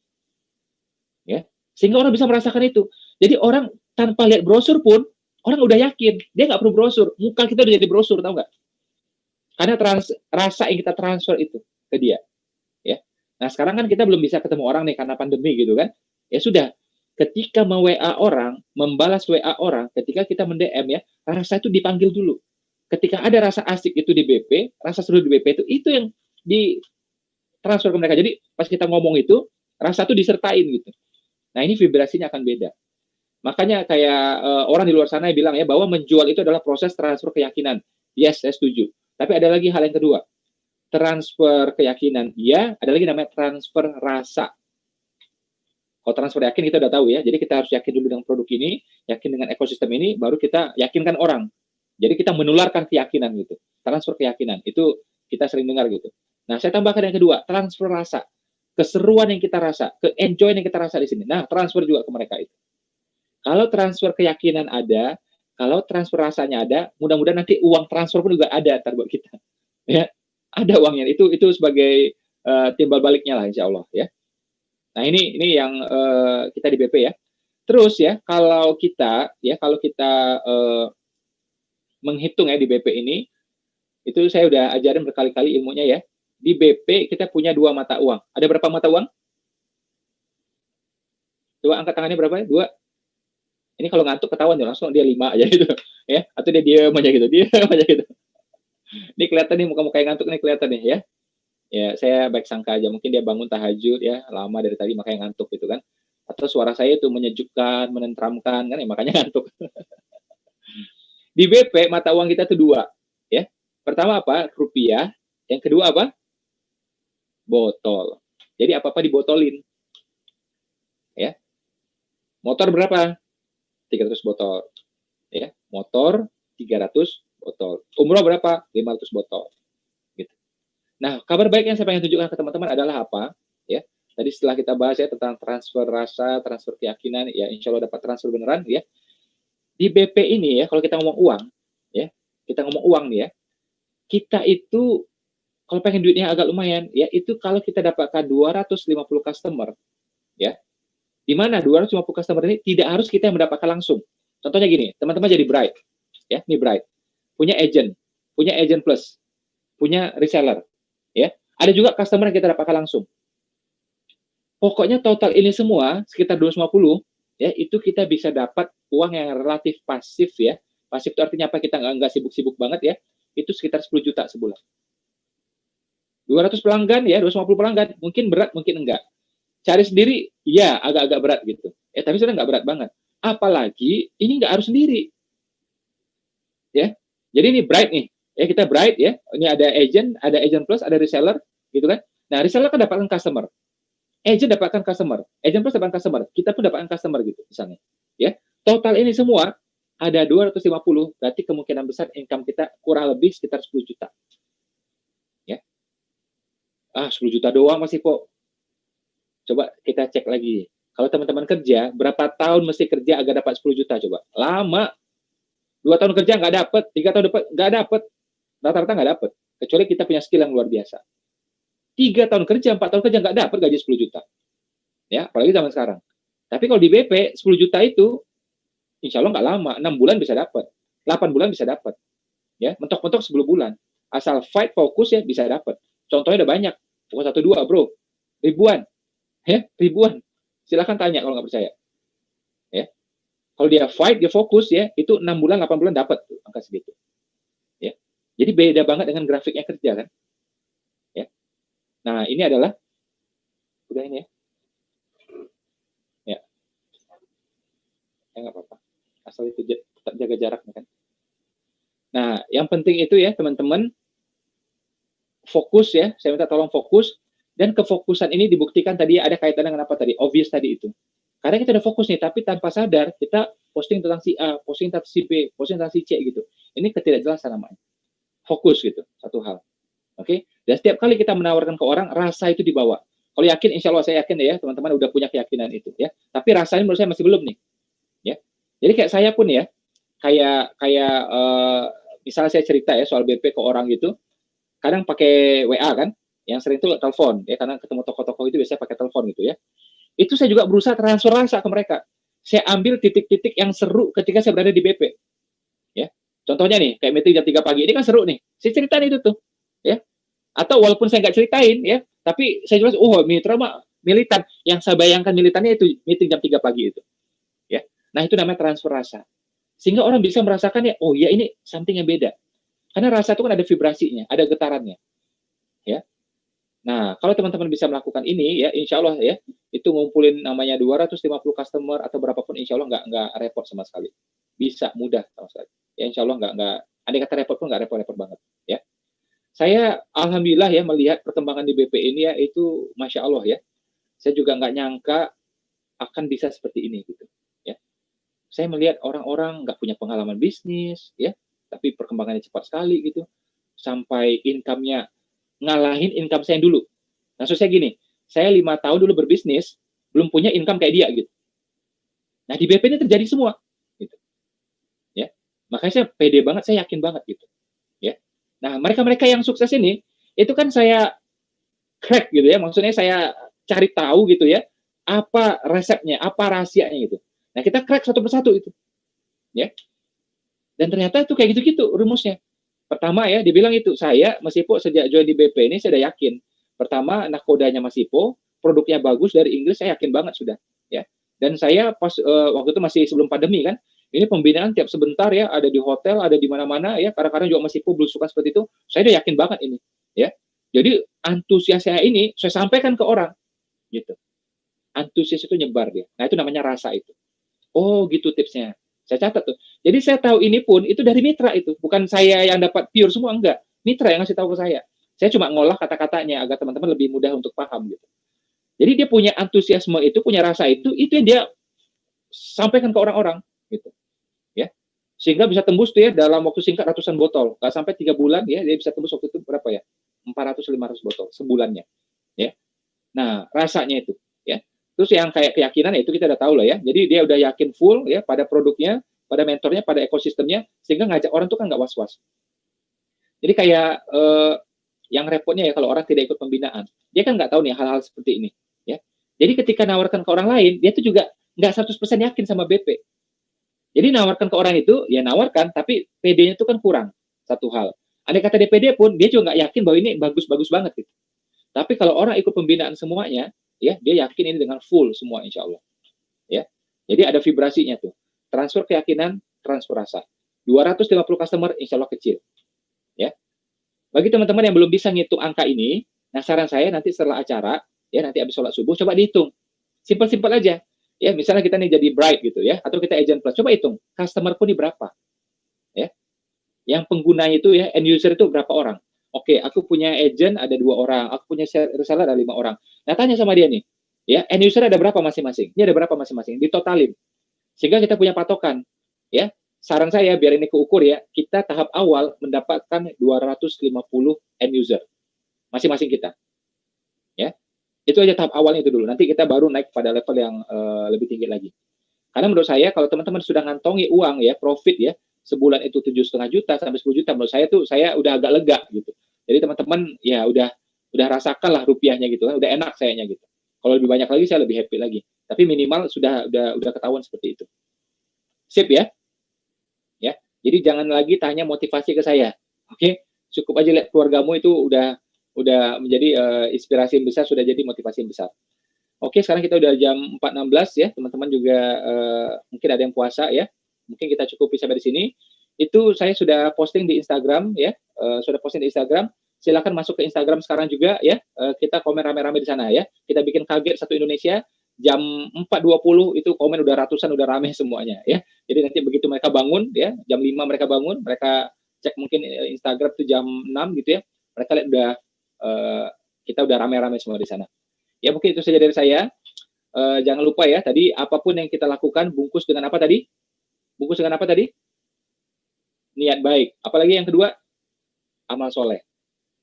Ya. Sehingga orang bisa merasakan itu. Jadi orang tanpa lihat brosur pun orang udah yakin, dia nggak perlu brosur. Muka kita udah jadi brosur, tahu nggak? Karena rasa yang kita transfer itu ke dia. Ya. Nah, sekarang kan kita belum bisa ketemu orang nih karena pandemi gitu kan. Ya sudah, ketika WA orang, membalas WA orang, ketika kita mend-DM ya, rasa itu dipanggil dulu. Ketika ada rasa asik itu di BP, rasa seru di BP itu yang di transfer ke mereka. Jadi pas kita ngomong itu, rasa itu disertain gitu. Nah, ini vibrasinya akan beda. Makanya kayak orang di luar sana yang bilang ya bahwa menjual itu adalah proses transfer keyakinan. Yes, saya setuju. Tapi ada lagi hal yang kedua. Transfer keyakinan, iya. Ada lagi namanya transfer rasa. Kalau transfer yakin kita udah tahu ya. Jadi kita harus yakin dulu dengan produk ini, yakin dengan ekosistem ini, baru kita yakinkan orang. Jadi kita menularkan keyakinan gitu. Transfer keyakinan. Itu kita sering dengar gitu. Nah, saya tambahkan yang kedua, transfer rasa. Keseruan yang kita rasa, ke-enjoy yang kita rasa di sini. Nah, transfer juga ke mereka itu. Kalau transfer keyakinan ada, kalau transfer rasanya ada, mudah-mudahan nanti uang transfer pun juga ada ntar buat kita. Ya, ada uangnya. Itu sebagai timbal baliknya lah, insya Allah ya. Nah, ini yang kita di BP ya. Terus ya, kalau kita menghitung ya di BP ini, itu saya udah ajarin berkali-kali ilmunya ya. Di BP kita punya 2 mata uang. Ada berapa mata uang? Coba angkat tangannya berapa ya? 2. Ini kalau ngantuk ketahuan ya, langsung dia 5 aja gitu. Ya, atau dia diam aja gitu. Diam aja gitu. Ini kelihatan nih muka-muka yang ngantuk nih kelihatan nih ya. Ya, saya baik sangka aja. Mungkin dia bangun tahajud ya, lama dari tadi makanya ngantuk gitu kan. Atau suara saya itu menyejukkan, menenteramkan kan ya, makanya ngantuk. Di BP mata uang kita tuh 2 ya. Pertama apa? Rupiah. Yang kedua apa? Botol. Jadi apa-apa dibotolin. Ya. Motor berapa? 300 botol. Ya, motor 300 botol. Umroh berapa? 500 botol. Gitu. Nah, kabar baik yang saya pengen tunjukkan ke teman-teman adalah apa? Ya. Tadi setelah kita bahas ya tentang transfer rasa, transfer keyakinan, ya insya Allah dapat transfer beneran ya. Di BP ini ya, kalau kita ngomong uang, ya, kita ngomong uang nih ya, kita itu kalau pengen duitnya agak lumayan, ya itu kalau kita dapatkan 250 customer, ya, di mana 250 customer ini tidak harus kita yang mendapatkan langsung. Contohnya gini, teman-teman jadi Bright, ya, ini Bright, punya agent plus, punya reseller, ya. Ada juga customer yang kita dapatkan langsung. Pokoknya total ini semua sekitar 250, ya, itu kita bisa dapat uang yang relatif pasif ya. Pasif itu artinya apa? Kita nggak sibuk-sibuk banget ya. Itu sekitar 10 juta sebulan. 200 pelanggan ya, 250 pelanggan, mungkin berat, mungkin enggak. Cari sendiri, ya agak-agak berat gitu. Tapi sudah nggak berat banget. Apalagi ini nggak harus sendiri. Ya, jadi ini Bright nih. Ya kita Bright ya. Ini ada agent plus, ada reseller, gitu kan. Nah reseller kan dapatkan customer, agent dapatkan customer, agent plus dapatkan customer, kita pun dapatkan customer gitu misalnya. Ya, total ini semua ada 250, berarti kemungkinan besar income kita kurang lebih sekitar 10 juta. 10 juta doang masih kok. Coba kita cek lagi. Kalau teman-teman kerja, berapa tahun mesti kerja agar dapat 10 juta coba? Lama. 2 tahun kerja nggak dapat, 3 tahun dapat nggak dapat. Rata-rata nggak dapat. Kecuali kita punya skill yang luar biasa. 3 tahun kerja, 4 tahun kerja nggak dapat gaji 10 juta. Ya, apalagi zaman sekarang. Tapi kalau di BP, 10 juta itu, insya Allah nggak lama. 6 bulan bisa dapat. 8 bulan bisa dapat. Ya, mentok-mentok 10 bulan. Asal fight, fokus ya, bisa dapat. Contohnya udah banyak. Bukan 1, 2, bro. Ribuan. Ya, ribuan. Silahkan tanya kalau nggak percaya. Ya. Kalau dia fight, dia fokus ya, itu 6 bulan, 8 bulan dapat tuh, angka segitu. Ya. Jadi beda banget dengan grafiknya kerja kan. Ya. Nah, ini adalah udah ini ya. Ya. Ya nggak apa-apa. Asal itu tetap jaga jarak kan. Nah, yang penting itu ya, teman-teman, fokus ya, saya minta tolong fokus, dan kefokusan ini dibuktikan tadi ada kaitannya dengan apa tadi, obvious tadi itu. Karena kita udah fokus nih, tapi tanpa sadar kita posting tentang si A, posting tentang si B, posting tentang si C gitu. Ini ketidakjelasan namanya. Fokus gitu, satu hal. Oke? Dan setiap kali kita menawarkan ke orang, rasa itu dibawa. Kalau yakin, insya Allah saya yakin ya, teman-teman udah punya keyakinan itu ya. Tapi rasanya menurut saya masih belum nih. Ya. Jadi kayak saya pun ya, kayak misalnya saya cerita ya soal BP ke orang gitu, kadang pakai WA kan, yang sering itu telepon ya, karena ketemu tokoh-tokoh itu biasanya pakai telepon gitu ya. Itu saya juga berusaha transfer rasa ke mereka. Saya ambil titik-titik yang seru ketika saya berada di BP. Ya. Contohnya nih, kayak meeting jam 3 pagi, ini kan seru nih. Saya ceritain itu tuh. Ya. Atau walaupun saya nggak ceritain ya, tapi saya jelas, oh mitra mah militan. Yang saya bayangkan militannya itu meeting jam 3 pagi itu. Ya. Nah itu namanya transfer rasa. Sehingga orang bisa merasakan ya, oh ya ini something yang beda. Karena rasa itu kan ada vibrasinya, ada getarannya. Ya. Nah, kalau teman-teman bisa melakukan ini ya, insya Allah ya, itu ngumpulin namanya 250 customer atau berapapun, insya Allah nggak repot sama sekali. Bisa, mudah sama sekali. Ya insya Allah nggak, andai kata repot pun nggak repot-repot banget. Ya. Saya alhamdulillah ya melihat perkembangan di BP ini ya itu masya Allah ya. Saya juga nggak nyangka akan bisa seperti ini gitu. Ya, saya melihat orang-orang nggak punya pengalaman bisnis ya, tapi perkembangannya cepat sekali gitu. Sampai income-nya ngalahin income saya dulu. Maksud saya gini, saya 5 tahun dulu berbisnis belum punya income kayak dia gitu. Nah di BP ini terjadi semua. Gitu. Ya, makanya saya pede banget, saya yakin banget gitu. Ya. Nah, mereka-mereka yang sukses ini, itu kan saya crack gitu ya, maksudnya saya cari tahu gitu ya, apa resepnya, apa rahasianya gitu. Nah, kita crack satu persatu itu. Ya. Dan ternyata itu kayak gitu-gitu rumusnya. Pertama ya, dibilang itu, saya Mas Ipo sejak join di BP ini, saya udah yakin. Pertama, nakodanya Mas Ipo, produknya bagus dari Inggris, saya yakin banget sudah. Ya. Dan saya pas waktu itu masih sebelum pandemi kan, ini pembinaan tiap sebentar ya, ada di hotel, ada di mana-mana ya, kadang-kadang juga Mas Ipo belusukan seperti itu, saya udah yakin banget ini, ya. Jadi antusias saya ini saya sampaikan ke orang, gitu. Antusias itu nyebar dia. Nah itu namanya rasa itu. Oh gitu tipsnya. Saya catat tuh. Jadi saya tahu ini pun itu dari mitra itu, bukan saya yang dapat pure semua enggak. Mitra yang ngasih tahu ke saya. Saya cuma ngolah kata-katanya agar teman-teman lebih mudah untuk paham gitu. Jadi dia punya antusiasme itu, punya rasa itu yang dia sampaikan ke orang-orang gitu. Ya. Sehingga bisa tembus tuh ya dalam waktu singkat ratusan botol. Nggak sampai 3 bulan ya dia bisa tembus waktu itu berapa ya? 400-500 botol sebulannya. Ya. Nah, rasanya itu ya. Terus yang kayak keyakinan itu kita udah tahu lah ya. Jadi dia udah yakin full ya pada produknya, pada mentornya, pada ekosistemnya, sehingga ngajak orang tuh kan nggak was-was. Jadi kayak yang repotnya ya kalau orang tidak ikut pembinaan, dia kan nggak tahu nih hal-hal seperti ini. Ya. Jadi ketika nawarkan ke orang lain, dia tuh juga nggak 100% yakin sama BP. Jadi nawarkan ke orang itu, ya nawarkan, tapi PD-nya itu kan kurang satu hal. Andai kata DPD pun, dia juga nggak yakin bahwa ini bagus-bagus banget gitu. Tapi kalau orang ikut pembinaan semuanya, ya dia yakin ini dengan full semua insya Allah. Ya, jadi ada vibrasinya tuh. Transfer keyakinan, transfer rasa. 250 customer insya Allah kecil. Ya, bagi teman-teman yang belum bisa ngitung angka ini, nah saran saya nanti setelah acara, ya nanti habis sholat subuh, coba dihitung. Simpel-simpel aja. Ya, misalnya kita nih jadi Bright gitu ya, atau kita agent plus, coba hitung, customer-ku ini berapa? Ya, yang penggunanya itu ya, end user itu berapa orang? Oke, aku punya agent ada 2 orang, aku punya reseller ada 5 orang. Nah, tanya sama dia nih, ya, end user ada berapa masing-masing? Ini ada berapa masing-masing? Ditotalin. Sehingga kita punya patokan. Ya, saran saya biar ini keukur ya, kita tahap awal mendapatkan 250 end user masing-masing kita. Ya. Itu aja tahap awalnya itu dulu. Nanti kita baru naik pada level yang lebih tinggi lagi. Karena menurut saya kalau teman-teman sudah ngantongi uang ya, profit ya, sebulan itu 7,5 juta sampai 10 juta, menurut saya tuh saya udah agak lega gitu. Jadi teman-teman ya udah rasakan lah rupiahnya gitu kan, udah enak sayanya gitu. Kalau lebih banyak lagi saya lebih happy lagi. Tapi minimal sudah ketahuan seperti itu. Sip ya? Ya. Jadi jangan lagi tanya motivasi ke saya. Oke? Cukup aja lihat keluargamu itu udah menjadi inspirasi yang besar, sudah jadi motivasi yang besar. Oke, sekarang kita udah jam 4.16 ya, teman-teman juga mungkin ada yang puasa ya, mungkin kita cukupi sampai di sini. Itu saya sudah posting di Instagram ya, sudah posting di Instagram, silakan masuk ke Instagram sekarang juga ya, kita komen rame-rame di sana ya, kita bikin kaget satu Indonesia, jam 4.20 itu komen udah ratusan, udah rame semuanya ya, jadi nanti begitu mereka bangun ya, jam 5 mereka bangun, mereka cek mungkin Instagram itu jam 6 gitu ya, mereka lihat udah kita udah rame-rame semua di sana. Ya mungkin itu saja dari saya. Jangan lupa ya tadi apapun yang kita lakukan bungkus dengan apa tadi? Bungkus dengan apa tadi? Niat baik. Apalagi yang kedua? Amal soleh.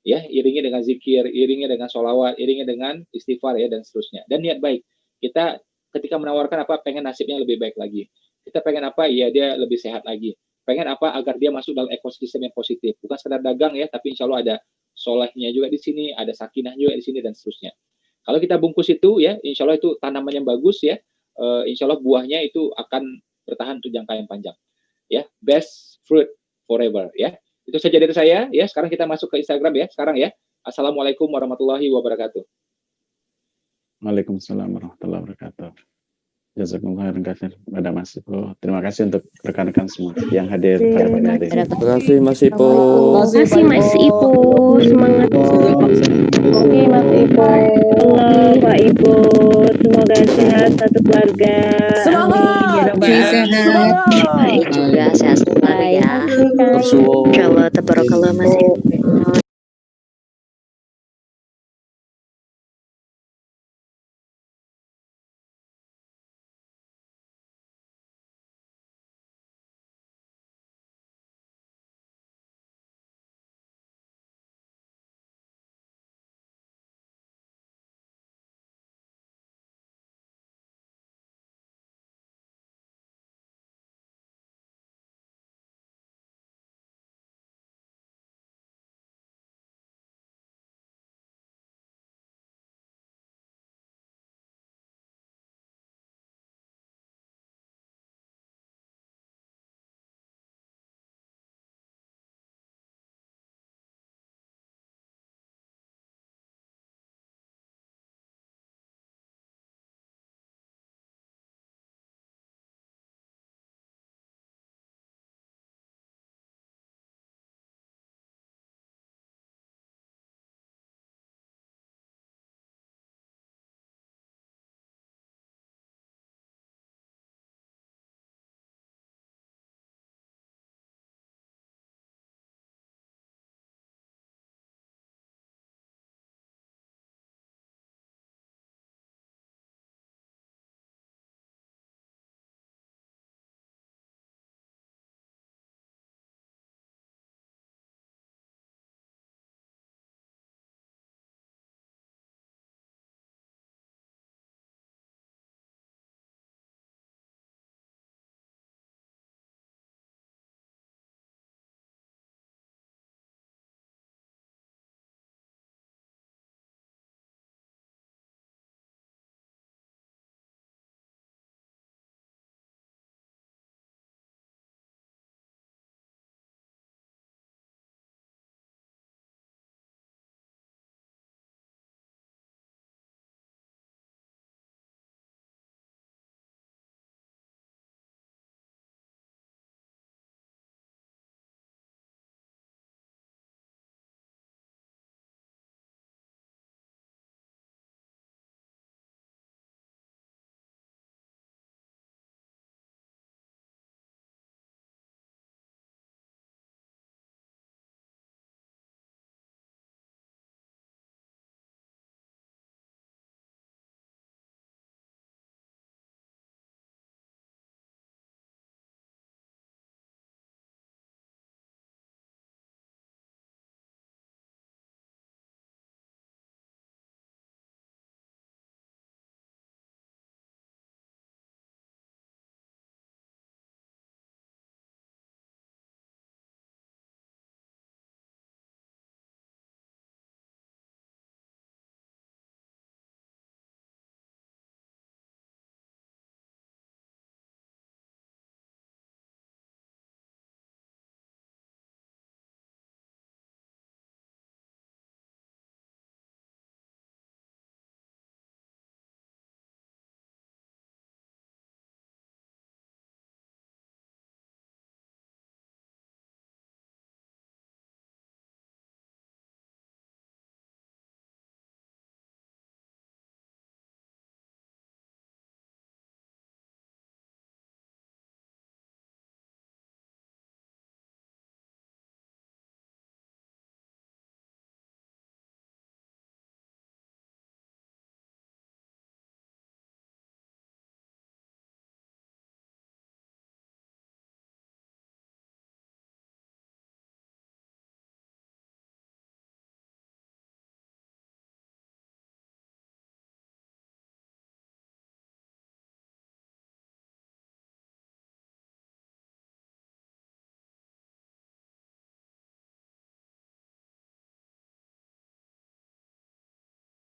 ya, iringi dengan zikir, iringi dengan sholawat, iringi dengan istighfar ya dan seterusnya. Dan niat baik. Kita ketika menawarkan apa, pengen nasibnya lebih baik lagi. Kita pengen apa, ya dia lebih sehat lagi. Pengen apa, agar dia masuk dalam ekosistem yang positif. Bukan sekedar dagang ya, tapi insya Allah ada solehnya juga di sini, ada sakinah juga di sini dan seterusnya. Kalau kita bungkus itu ya, insya Allah itu tanaman yang bagus ya. Insya Allah buahnya itu akan bertahan untuk jangka yang panjang. Ya, best fruit forever ya. Itu saja dari saya ya. Sekarang kita masuk ke Instagram ya. Sekarang ya. Assalamualaikum warahmatullahi wabarakatuh. Waalaikumsalam warahmatullahi wabarakatuh. Jazakumullah khairan katsir pada Mas Ipo. Terima kasih untuk rekan-rekan semua yang hadir pada pagi hari ini. Terima kasih Mas Ipo. Terima kasih Mas Ipo, semangat. Oke Mas Ipo. Allah Pak Ipo, semoga sehat satu keluarga. Semangat. Baik juga sehat selalu ya. Tersuwo. Insyaallah tabarakallah Mas Ipo.